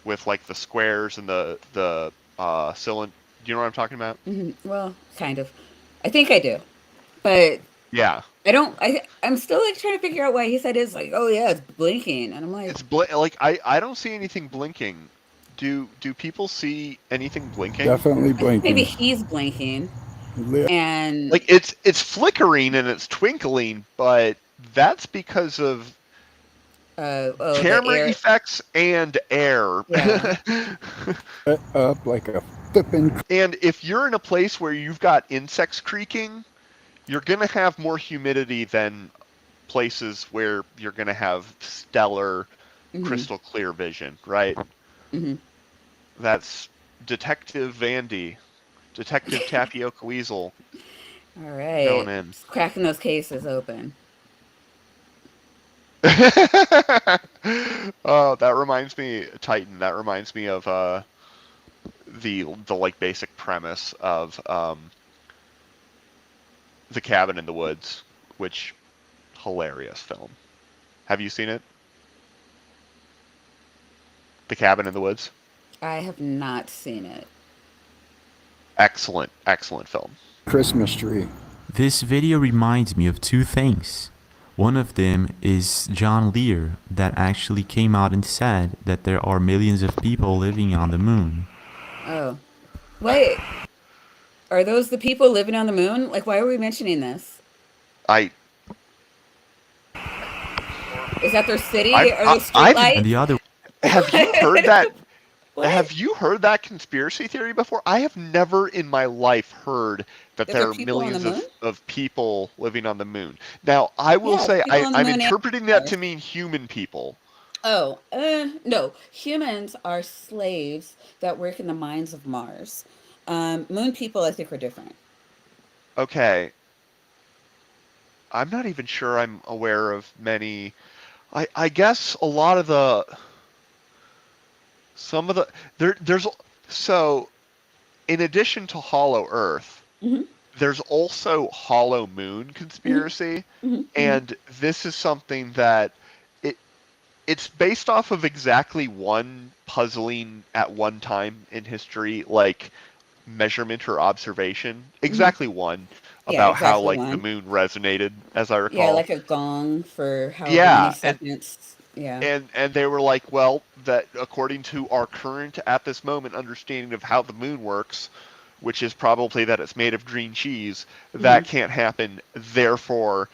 with like the squares and the cylinder. Do you know what I'm talking about? Well, kind of. I think I do, but Yeah. I don't. I'm still like trying to figure out why he said it's like, oh yeah, it's blinking, and I'm like, It's like I don't see anything blinking. Do people see anything blinking? Definitely blinking. maybe he's blinking, and Like it's flickering and it's twinkling, but that's because of camera air. effects and air. Yeah. Lit up like a flippin'. And if you're in a place where you've got insects creaking, you're gonna have more humidity than places where you're gonna have stellar, crystal clear vision, right? That's Detective Vandy, Detective Tapioca Weasel. All right, Going in. just cracking those cases open. Oh, that reminds me, Titan. That reminds me of the like basic premise of The Cabin in the Woods, which hilarious film. Have you seen it? The Cabin in the Woods. I have not seen it. Excellent, excellent film. Christmas tree. This video reminds me of two things. One of them is John Lear that actually came out and said that there are millions of people living on the moon. Oh. Wait. Are those the people living on the moon? Like, why are we mentioning this? Is that their city? Are they streetlights? And the other. Have you heard that? What? Have you heard that conspiracy theory before? I have never in my life heard that there are millions of people living on the moon. Now, I will say I'm interpreting that to mean human people. Oh, no. Humans are slaves that work in the mines of Mars. Moon people, I think, are different. Okay. I'm not even sure I'm aware of many. I guess a lot of the... Some of the... There's... So, in addition to Hollow Earth, there's also Hollow Moon conspiracy, and this is something that... It's based off of exactly one puzzling at one time in history, like, measurement or observation. Exactly one. About how, like, the moon resonated, as I recall. Yeah, like a gong for however many seconds. And they were like, well, that according to our current, at this moment, understanding of how the moon works, which is probably that it's made of green cheese, that can't happen, therefore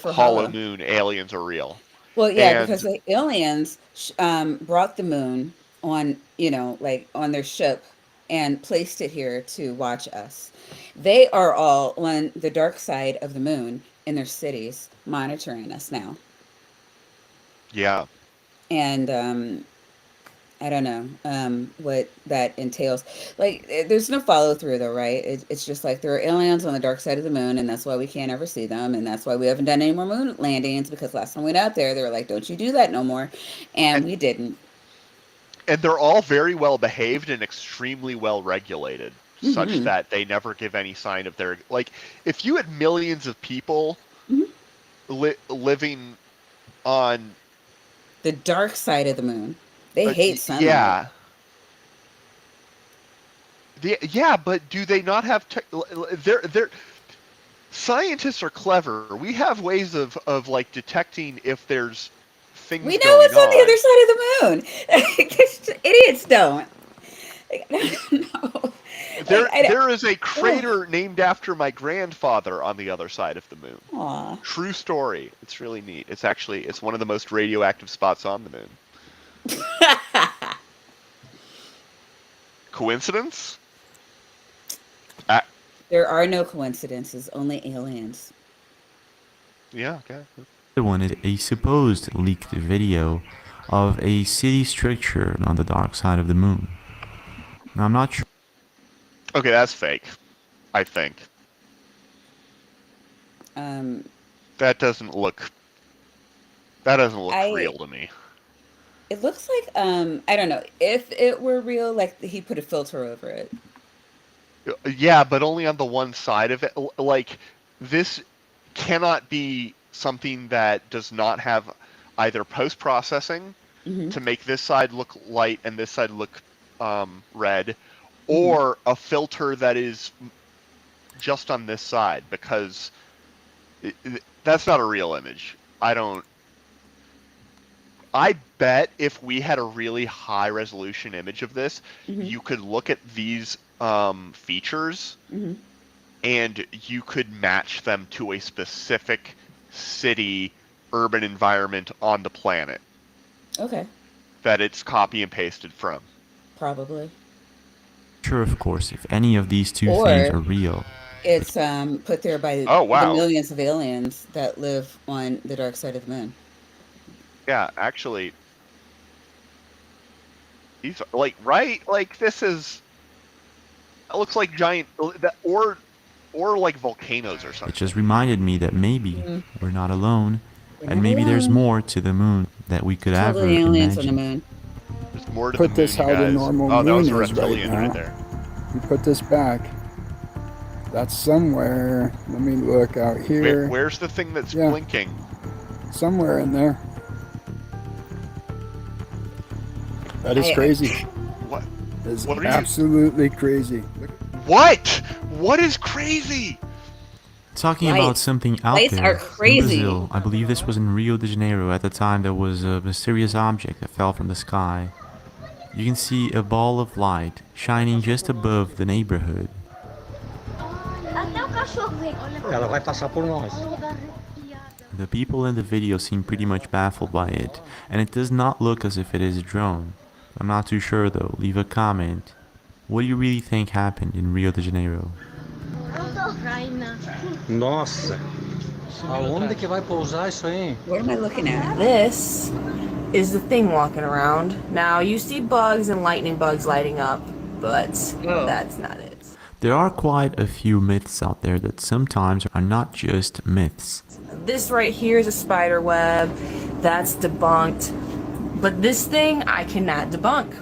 hollow moon aliens are real. Well, yeah, because the aliens brought the moon on, like on their ship and placed it here to watch us. They are all on the dark side of the moon in their cities monitoring us now. Yeah. And I don't know what that entails. Like, there's no follow through though, right? It's just like there are aliens on the dark side of the moon, and that's why we can't ever see them, and that's why we haven't done any more moon landings, because last time we went out there, they were like, "Don't you do that no more," and we didn't. And they're all very well behaved and extremely well regulated, such that they never give any sign of their... Like, if you had millions of people living on the dark side of the moon, they hate sunlight. Yeah, but do they not have... They're scientists are clever. We have ways of like detecting if there's things we know what's on the other side of the moon. Idiots don't. No. There is a crater named after my grandfather on the other side of the moon. Aww. True story. It's really neat. It's one of the most radioactive spots on the moon. Coincidence? There are no coincidences, only aliens. Yeah, okay. The one is a supposed leaked video of a city structure on the dark side of the moon. Now, I'm not sure. Okay, that's fake, I think. That doesn't look real to me. It looks like I don't know, if it were real, like he put a filter over it. Yeah, but only on the one side of it. Like, this cannot be something that does not have either post-processing to make this side look light and this side look red, or a filter that is just on this side, because that's not a real image. I bet if we had a really high resolution image of this, you could look at these features and you could match them to a specific city, urban environment on the planet. Okay. That it's copy and pasted from. Probably. Sure, of course, if any of these two things are real. It's put there by the millions of aliens that live on the dark side of the moon. Yeah, actually, these this is. It looks like giant, or like volcanoes or something. It just reminded me that maybe we're not alone, and maybe there's more to the moon that we could ever aliens imagine. On the moon. There's more to put the moon, this how the normal that was moon a is reptilian right now. right there. You put this back. That's somewhere. Let me look out here. Where's the thing that's blinking? Somewhere in there. That is crazy. What? That is absolutely crazy. What? What is crazy? Talking about Lights. something out Lights are there, crazy. in Brazil, I believe this was in Rio de Janeiro at the time, there was a mysterious object that fell from the sky. You can see a ball of light shining just above the neighborhood. Ela vai passar por nós. The people in the video seem pretty much baffled by it, and it does not look as if it is a drone. I'm not too sure though, leave a comment. What do you really think happened in Rio de Janeiro? Nossa. Aonde que vai pousar isso aí? What am I looking at? This is the thing walking around. Now, you see bugs and lightning bugs lighting up, but that's not it. There are quite a few myths out there that sometimes are not just myths. This right here is a spider web. That's debunked. But this thing, I cannot debunk.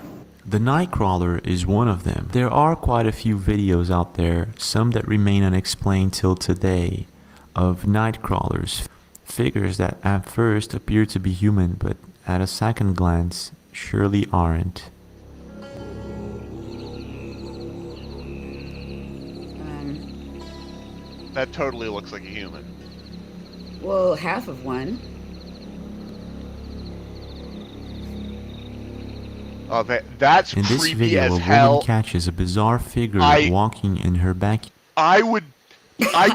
The Nightcrawler is one of them. There are quite a few videos out there, some that remain unexplained till today, of Nightcrawlers, figures that at first appear to be human, but at a second glance, surely aren't. That totally looks like a human. Well, half of one. Oh, that's in this creepy video, as a hell. woman catches a bizarre figure walking in her backyard. I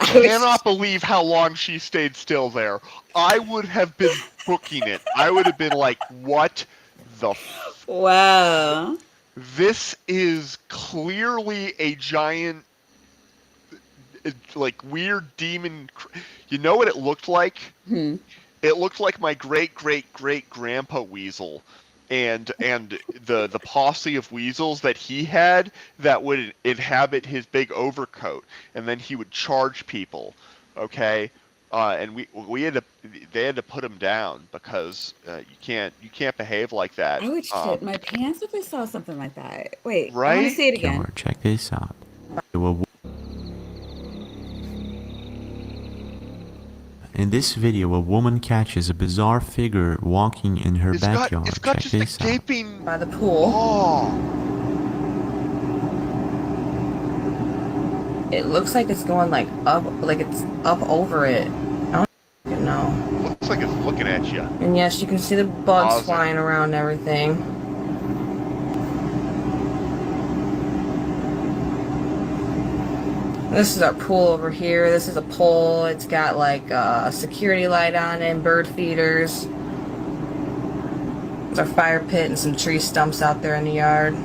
cannot believe how long she stayed still there. I would have been booking it. I would have been like, what the Wow. This is clearly a giant, like, weird demon. You know what it looked like? It looked like my great-great-great-grandpa Weasel. And the posse of weasels that he had that would inhabit his big overcoat, and then he would charge people, okay? And they had to put him down because you can't behave like that. I would shit my pants if I saw something like that. Wait, right? I want to see it again. Check this out. In this video, a woman catches a bizarre figure walking in her backyard. It's got Check just this a out. gaping... By the pool. Oh. It looks like it's going like up, like it's up over it. I don't know. Looks like it's looking at you. And yes, you can see the bugs Awesome. flying around and everything. This is our pool over here. This is a pole. It's got like a security light on it and bird feeders. There's our fire pit and some tree stumps out there in the yard.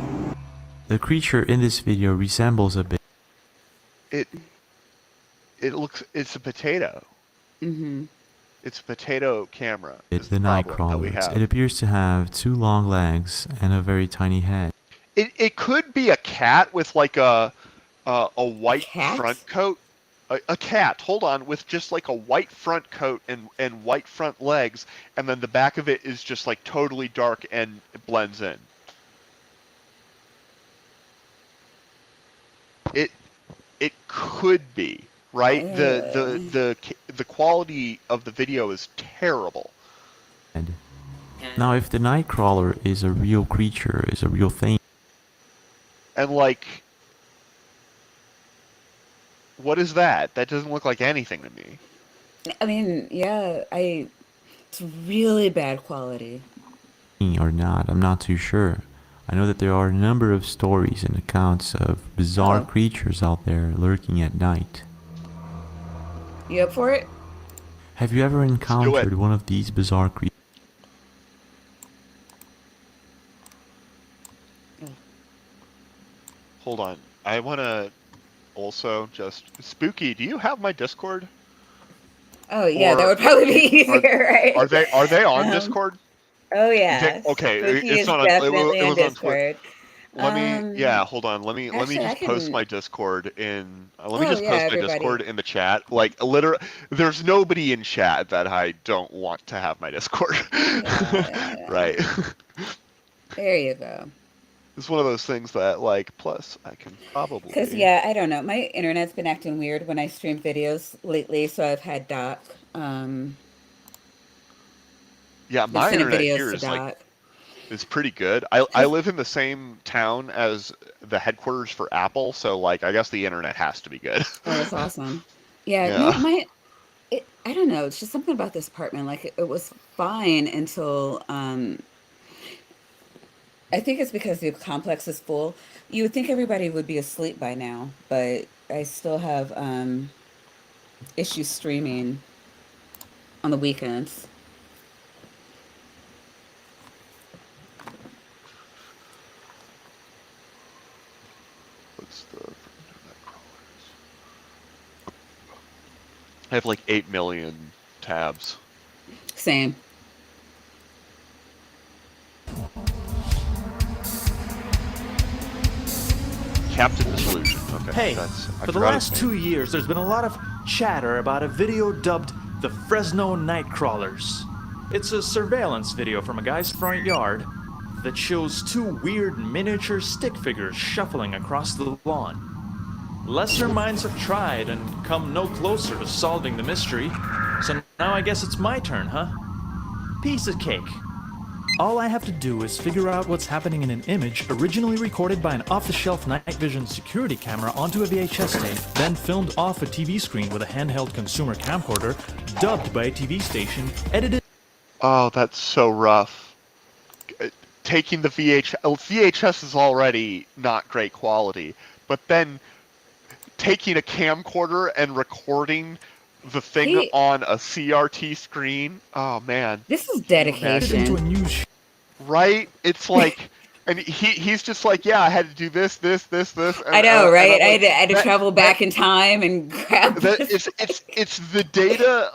The creature in this video resembles a bit. It's a potato. It's a potato camera. It's the Nightcrawler. It appears to have 2 long legs and a very tiny head. It could be a cat with like a white front coat. A cat, hold on, with just like a white front coat and white front legs, and then the back of it is just like totally dark and it blends in. It could be, right? The quality of the video is terrible. Now, if the Nightcrawler is a real creature, is a real thing, and like, what is that? That doesn't look like anything to me. I mean, yeah, it's really bad quality. or not, I'm not too sure. I know that there are a number of stories and accounts of bizarre creatures out there lurking at night. You up for it? Have you ever encountered one of these bizarre creatures? Hold on. I want to also just... Spooky, do you have my Discord? Oh, yeah, that would probably be easier, right? Are they on Discord? Oh, yeah. Okay, Spooky it's is not on... definitely It on was on Discord. Twitter. Let me... Yeah, hold on. Let me just post my Discord in... Let me just post my Discord in the chat. Like, literally, there's nobody in chat that I don't want to have my Discord. Right. There you go. It's one of those things that, like, plus I can probably... Because, yeah, I don't know. My internet's been acting weird when I stream videos lately, so I've had Doc. Yeah, my internet here is like... is pretty good. I live in the same town as the headquarters for Apple, so like I guess the internet has to be good. Oh, that's awesome. Yeah, Yeah. I don't know. It's just something about this apartment. Like it was fine until I think it's because the complex is full. You would think everybody would be asleep by now, but I still have issues streaming on the weekends. What's the internet crawlers? I have like 8 million tabs. Same. Captain Disillusion. Okay. Hey, for the last 2 years, there's been a lot of chatter about a video dubbed the Fresno Nightcrawlers. It's a surveillance video from a guy's front yard that shows 2 weird miniature stick figures shuffling across the lawn. Lesser minds have tried and come no closer to solving the mystery, so now I guess it's my turn, huh? Piece of cake. All I have to do is figure out what's happening in an image originally recorded by an off-the-shelf night vision security camera onto a VHS tape, then filmed off a TV screen with a handheld consumer camcorder, dubbed by a TV station, edited... Oh, that's so rough. Taking the VHS is already not great quality, but then taking a camcorder and recording the thing on a CRT screen. Oh man, this is dedication. Right? It's like, and he's just like, yeah, I had to do this. And, I know, right? Like, I had to travel back in time and grab. It's the data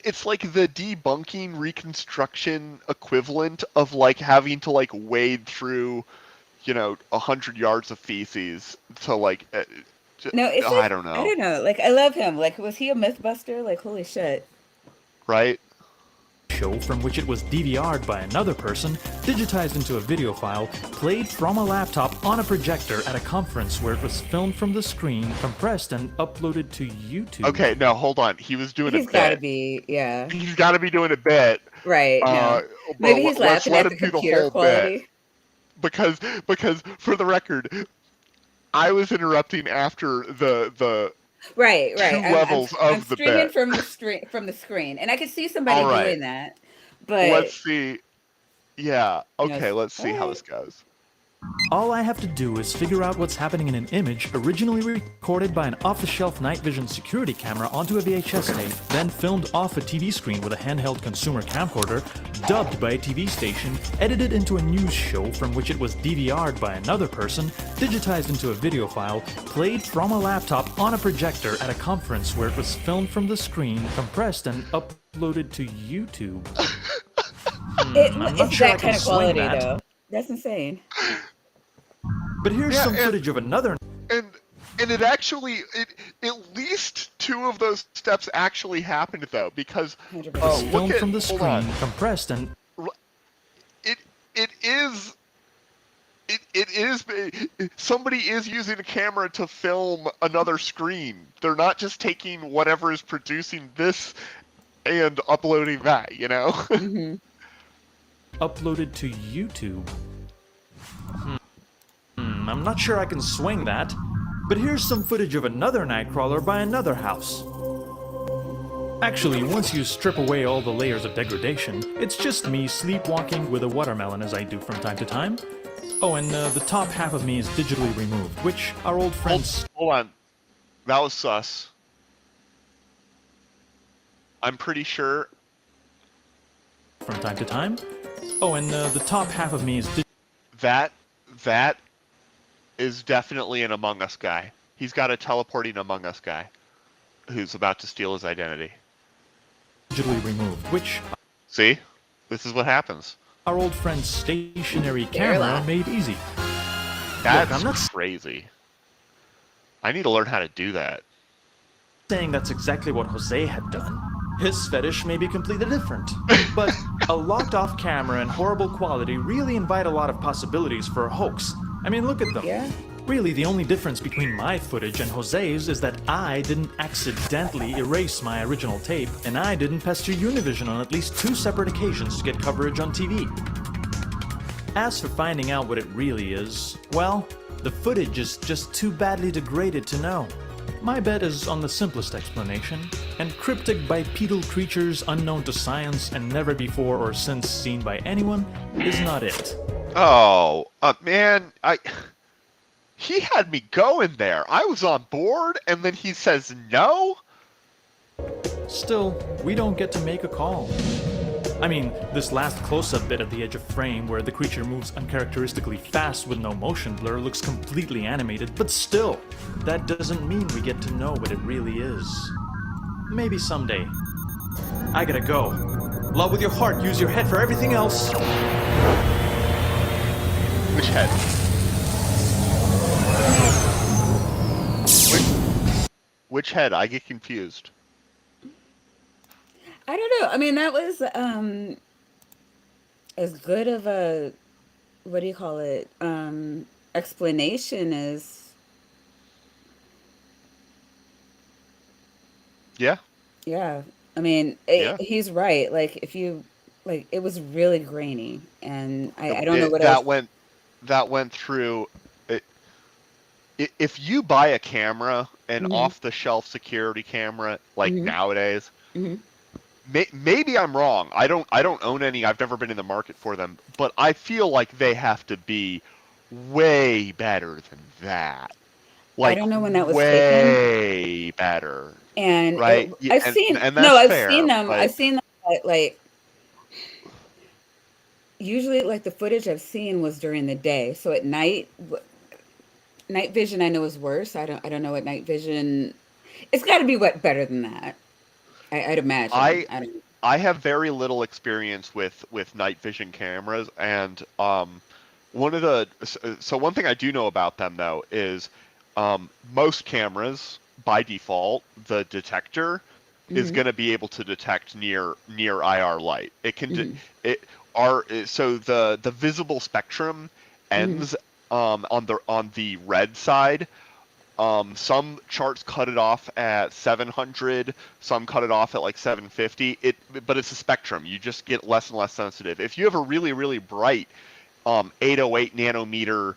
It's like the debunking reconstruction equivalent of like having to like wade through, 100 yards of feces to like. No, it's I don't know. I don't know. Like, I love him. Like, was he a Mythbuster? Like, holy shit. Right? Show from which it was DVR'd by another person, digitized into a video file, played from a laptop on a projector at a conference where it was filmed from the screen, compressed, and uploaded to YouTube. Okay, no, hold on. He was doing a bit. He's gotta be, yeah. He's gotta be doing a bit. Right, no. Maybe he's laughing at the computer quality. Because for the record, I was interrupting after the right. 2 levels I'm of the streaming bit. from the screen, and I could see somebody doing that. But let's see. Yeah. Okay. Let's see how this goes. All I have to do is figure out what's happening in an image originally recorded by an off-the-shelf night vision security camera onto a VHS tape, then filmed off a TV screen with a handheld consumer camcorder, dubbed by a TV station, edited into a news show from which it was DVR'd by another person, digitized into a video file, played from a laptop on a projector at a conference where it was filmed from the screen, compressed, and uploaded to YouTube. I'm not it's sure that I can kind of swing quality, that. though. That's insane. But here's some footage of another. And it actually, at least 2 of those steps actually happened though, because filmed from the screen, compressed, and it is somebody is using a camera to film another screen. They're not just taking whatever is producing this and uploading that, Mm-hmm. Uploaded to YouTube. I'm not sure I can swing that. But here's some footage of another Nightcrawler by another house. Actually, once you strip away all the layers of degradation, it's just me sleepwalking with a watermelon as I do from time to time. Oh, and the top half of me is digitally removed, which our old friends... Hold on. That was sus. I'm pretty sure... From time to time. Oh, and the top half of me is... That is definitely an Among Us guy. He's got a teleporting Among Us guy who's about to steal his identity. Digitally removed, which... See? This is what happens. Our old friend's stationary camera made easy. That's Look, I'm not crazy. I need to learn how to do that. Saying that's exactly what Jose had done. His fetish may be completely different, but a locked-off camera and horrible quality really invite a lot of possibilities for a hoax. I mean, look at them. Yeah. Really, the only difference between my footage and Jose's is that I didn't accidentally erase my original tape, and I didn't pester Univision on at least 2 separate occasions to get coverage on TV. As for finding out what it really is, well, the footage is just too badly degraded to know. My bet is on the simplest explanation, and cryptic bipedal creatures unknown to science and never before or since seen by anyone is not it. Oh, man, he had me going there. I was on board, and then he says no? Still, we don't get to make a call. I mean, this last close-up bit at the edge of frame where the creature moves uncharacteristically fast with no motion blur looks completely animated, but still, that doesn't mean we get to know what it really is. Maybe someday. I gotta go. Love with your heart, use your head for everything else. Which head? Which head? I get confused. I don't know. I mean, that was as good of a, what do you call it, explanation as, Yeah. yeah. I mean, Yeah. he's right. Like, if you, like, it was really grainy, and I don't know what else. That went through. If you buy a camera, an off-the-shelf security camera, like nowadays, maybe I'm wrong. I don't own any. I've never been in the market for them, but I feel like they have to be way better than that. I Like don't know when that was taken. way better. And Right? I've And seen, no, that's I've fair, seen them. but I've seen them, like, usually, like, the footage I've seen was during the day. So at night, night vision I know is worse. I don't know what night vision. It's got to be better than that. I'd imagine. I don't. I have very little experience with night vision cameras, and one thing I do know about them though is most cameras by default the detector is going to be able to detect near IR light. It can so the visible spectrum ends on the red side. Some charts cut it off at 700, some cut it off at like 750. But it's a spectrum. You just get less and less sensitive. If you have a really, really bright 808 nanometer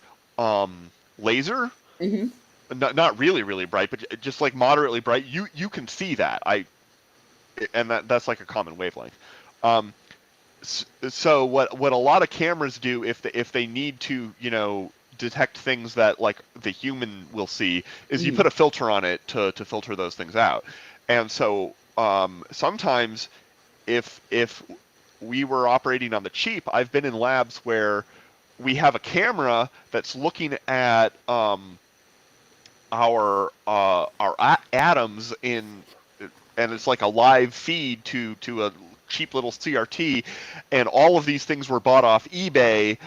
laser, not really, really bright, but just like moderately bright, you can see that. And that's like a common wavelength. So what a lot of cameras do if they need to, detect things that like the human will see is you put a filter on it to filter those things out. And so sometimes if we were operating on the cheap, I've been in labs where we have a camera that's looking at our atoms in, and it's like a live feed to a cheap little CRT, and all of these things were bought off eBay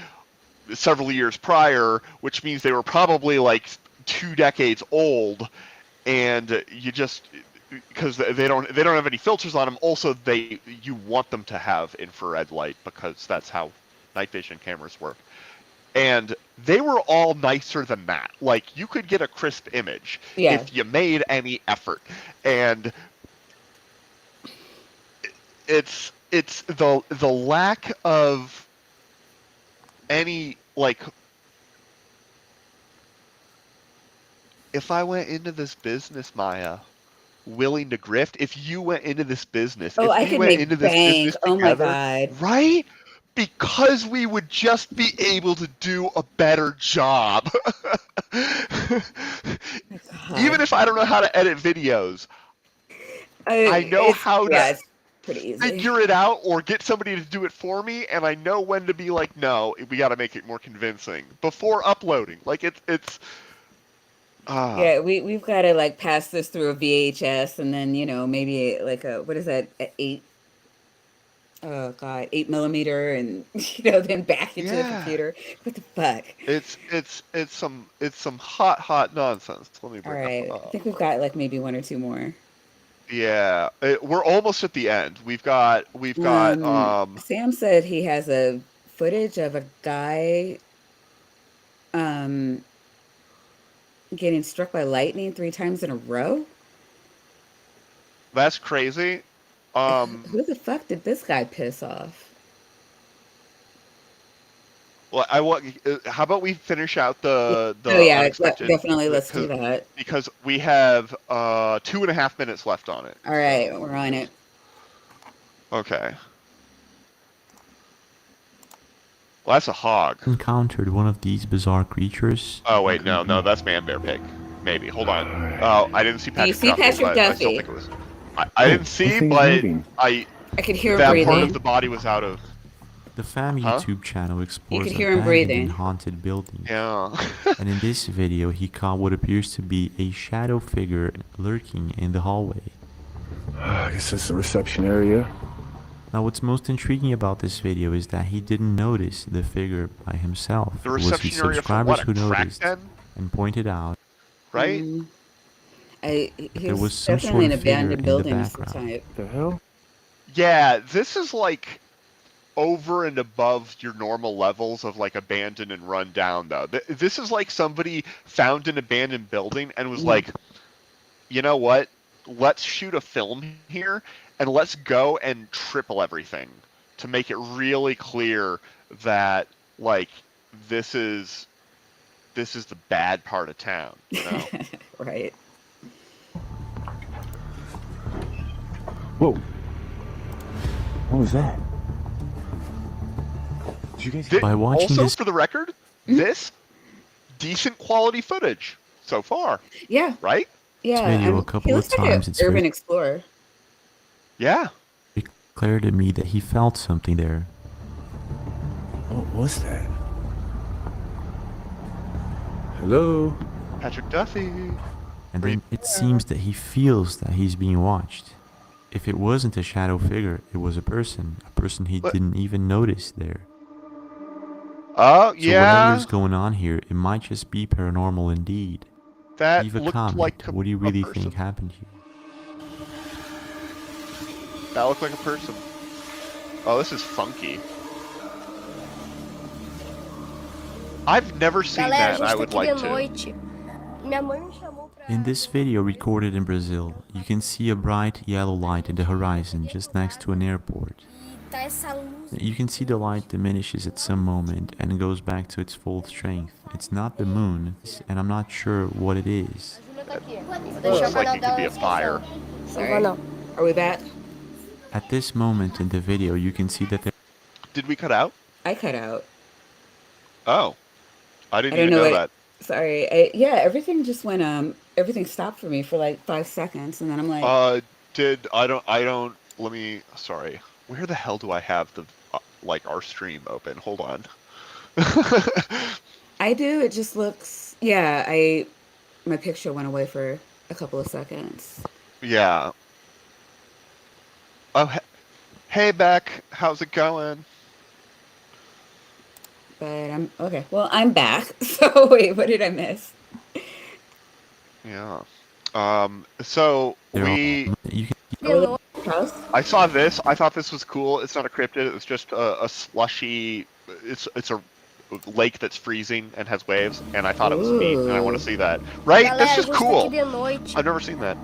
several years prior, which means they were probably like 2 decades old, and you just, because they don't have any filters on them. Also, you want them to have infrared light because that's how night vision cameras work. And they were all nicer than that. Like, you could get a crisp image if you made any effort. And it's the lack of any, like, if I went into this business, Maya, willing to grift, if you went into this business, Oh, if I we could went make into this bank. business Oh my together, God. right? Because we would just be able to do a better job. Even if I don't know how to edit videos, I know how to It's pretty easy. figure it out or get somebody to do it for me, and I know when to be like, no, we got to make it more convincing before uploading. Like, it's Yeah, we've got to like pass this through a VHS, and then maybe like a, what is that, 8 millimeter, and then back into the yeah. computer. What the fuck? It's some hot nonsense. Let me All bring right, I up. think we've got like maybe one or two more. Yeah, we're almost at the end. We've got Sam said he has a footage of a guy getting struck by lightning 3 times in a row. That's crazy. Who the fuck did this guy piss off? Well, I want. How about we finish out the Oh yeah, unexpected? definitely. Let's do that. Because we have 2.5 minutes left on it. All right, we're on it. Okay. Well, that's a hog. Encountered one of these bizarre creatures. Oh wait, no, that's man, bear, pig. Maybe. Hold on. Oh, I didn't see Do you Patrick see Duffy, Patrick but I still Duffy? think it was. I didn't see, but I could hear him that breathing. part of the body was out of. The fam YouTube channel explores could hear him abandoned breathing. and haunted buildings. Yeah. And in this video, he caught what appears to be a shadow figure lurking in the hallway. I guess that's the reception area. Now, what's most intriguing about this video is that he didn't notice the figure by himself. The It was his reception area for subscribers what? who A crack noticed den? and pointed out. Right? He There was was some definitely sort an of figure abandoned in the building of some background. type. The hell? Yeah, this is like over and above your normal levels of like abandoned and run down though. This is like somebody found an abandoned building and was like, you know what? Let's shoot a film here and let's go and triple everything to make it really clear that like this is the bad part of town, you know? Right. Whoa. What was that? Did you guys By watching also, this- for the record, this decent quality footage so far. Yeah. Right? Yeah. video a he couple of looks like times, an it's urban very- explorer. Yeah. It clear to me that he felt something there. What was that? Hello? Patrick Duffy. And then it seems that he feels that he's being watched. If it wasn't a shadow figure, it was a person he didn't even notice there. Oh, So yeah. whatever's going on here, it might just be paranormal indeed. That Leave a looked comment. like What do you really person. think happened here? That looked like a person. Oh, this is funky. I've never seen that, and I would like to. In this video recorded in Brazil, you can see a bright yellow light in the horizon just next to an airport. You can see the light diminishes at some moment and goes back to its full strength. It's not the moon, and I'm not sure what it is. Looks like it could be a fire. Sorry. Are we back? At this moment in the video, you can see that there... Did we cut out? I cut out. Oh. I didn't I don't even know what- that. Sorry. Yeah, everything just went, everything stopped for me for like 5 seconds, and then I'm like... Sorry. Where the hell do I have the, like, our stream open? Hold on. I do, it just looks... Yeah, my picture went away for a couple of seconds. Yeah. Oh, hey, Beck. How's it going? But okay. Well, I'm back. So wait, what did I miss? Yeah. So we... I saw this. I thought this was cool. It's not a cryptid. It was just a slushy... It's a lake that's freezing and has waves, and I thought it was neat, and I want to see that. Right? This is cool. I've never seen that.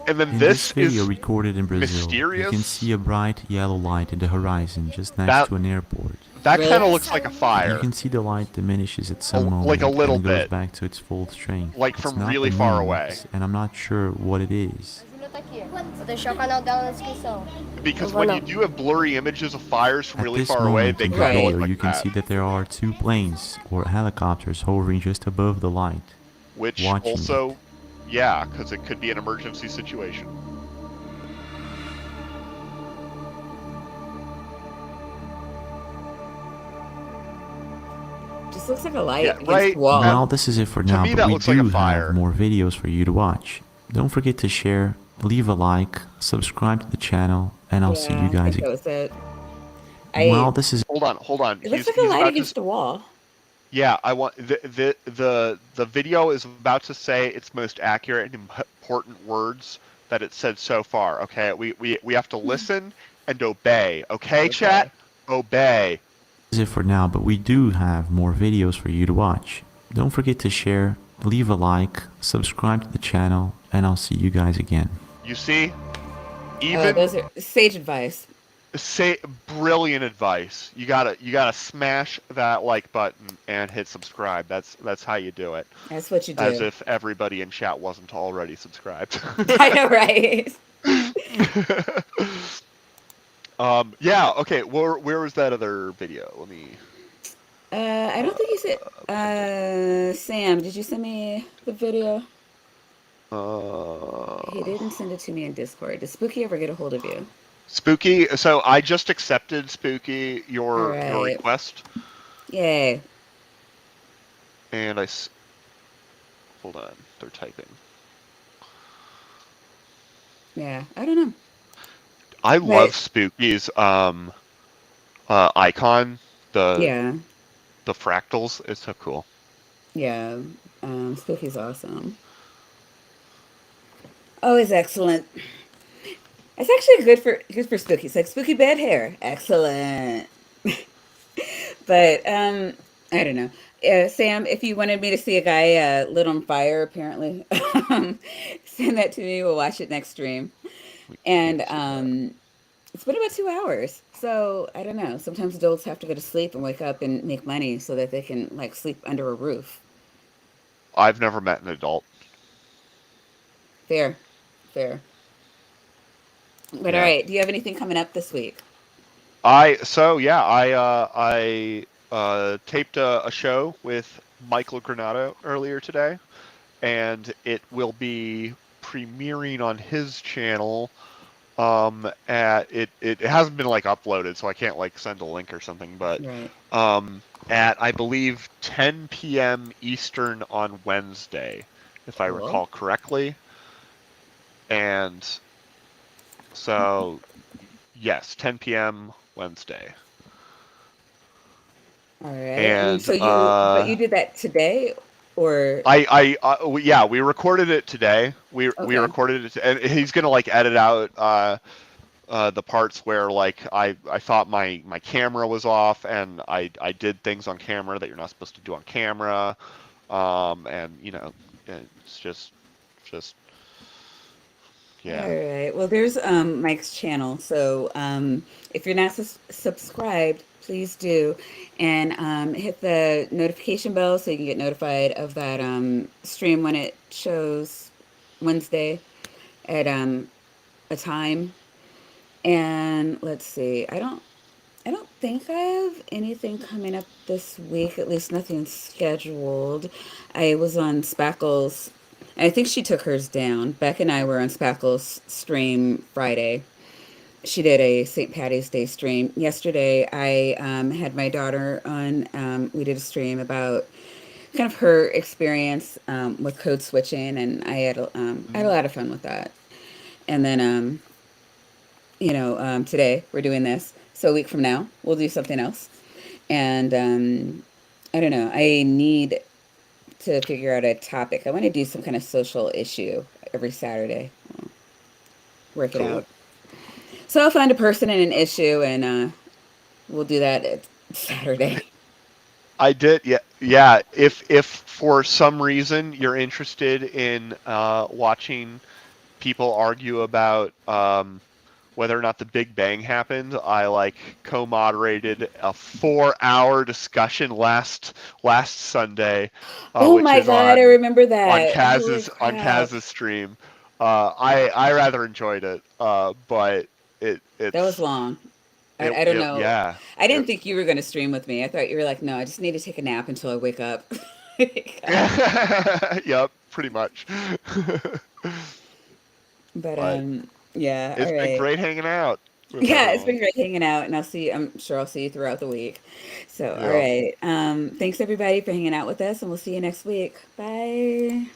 And then In this video is recorded in Brazil, mysterious. you can see a bright yellow light in the horizon just next to an airport. That kind of looks like a fire. You can see the light diminishes at some moment like a little and goes bit. back to its full strength. Like It's from not really the far moon, away. And I'm not sure what it is. Because when you do have blurry images of fires from At really this far away, moment they in the kind of video, look like you can that. see that there are 2 planes or helicopters hovering just above the light. Which watching also, yeah, because it could be an emergency situation. Just looks like a light Yeah, against right. the wall. Well, this is it for To now, me, but that we looks like a do fire. have more videos for you to watch. Don't forget to share, leave a like, subscribe to the channel, and I'll see you guys That again. was it. Well, this is... Hold on. It looks like a light against the wall. Yeah, I want the video is about to say its most accurate and important words that it said so far. Okay, we have to listen and obey. Okay, chat, obey. This is it for now, but we do have more videos for you to watch. Don't forget to share, leave a like, subscribe to the channel, and I'll see you guys again. You see, even Those are sage advice. say brilliant advice. You gotta smash that like button and hit subscribe. That's how you do it. That's what you As do. if everybody in chat wasn't already subscribed. I know, right? Yeah. Okay. Where was that other video? Let me. I don't think you said. Sam, did you send me the video? He didn't send it to me in Discord. Did Spooky ever get a hold of you? Spooky. So I just accepted Spooky All your right. request, Yay. and hold on. They're typing. Yeah, I don't know. I But love Spooky's icon. The yeah, the fractals. It's so cool. yeah. Spooky's awesome. Oh, it's excellent. It's actually good for Spooky. It's like Spooky bad hair. Excellent. But I don't know. Sam, if you wanted me to see a guy lit on fire, apparently, send that to me. We'll watch it next stream. And it's been about 2 hours. So I don't know. Sometimes adults have to go to sleep and wake up and make money so that they can like sleep under a roof. I've never met an adult. Fair, fair. But all Yeah. right, do you have anything coming up this week? I taped a show with Michael Granado earlier today, and it will be premiering on his channel. It hasn't been like uploaded, so I can't like send a link or something, but Right. at I believe 10 p.m. Eastern on Wednesday, if I Cool. recall correctly. And so yes, 10 p.m. Wednesday. All right. And so but you did that today, or yeah, we recorded it today. We okay. recorded it, and he's gonna like edit out the parts where like I thought my camera was off, and I did things on camera that you're not supposed to do on camera, and you know, it's just yeah. All right. Well, there's Mike's channel. So if you're not subscribed, please do, and hit the notification bell so you can get notified of that stream when it shows Wednesday at a time. And let's see. I don't think I have anything coming up this week, at least nothing scheduled. I was on Spackle's, I think she took hers down. Beck and I were on Spackle's stream Friday. She did a St. Patty's Day stream. Yesterday, I had my daughter on. We did a stream about kind of her experience with code switching, and I had a lot of fun with that. And then, today we're doing this. So a week from now, we'll do something else. And I don't know. I need to figure out a topic. I want to do some kind of social issue every Saturday. Work it Cool. out. So I'll find a person and an issue, and we'll do that at Saturday. I did, yeah. If for some reason you're interested in watching people argue about whether or not the Big Bang happened, I like co-moderated a 4-hour discussion last Sunday, Oh which my is God, I remember that. Holy on crap. Kaz's stream. I rather enjoyed it, but it's That was long. I don't know. yeah. I didn't think you were going to stream with me. I thought you were like, no, I just need to take a nap until I wake up. Yep, pretty much. But But yeah, it's all been right. great hanging out with Yeah, it's everyone. been great hanging out, and I'm sure I'll see you throughout the week. So, all Yep. right. Thanks everybody for hanging out with us, and we'll see you next week. Bye.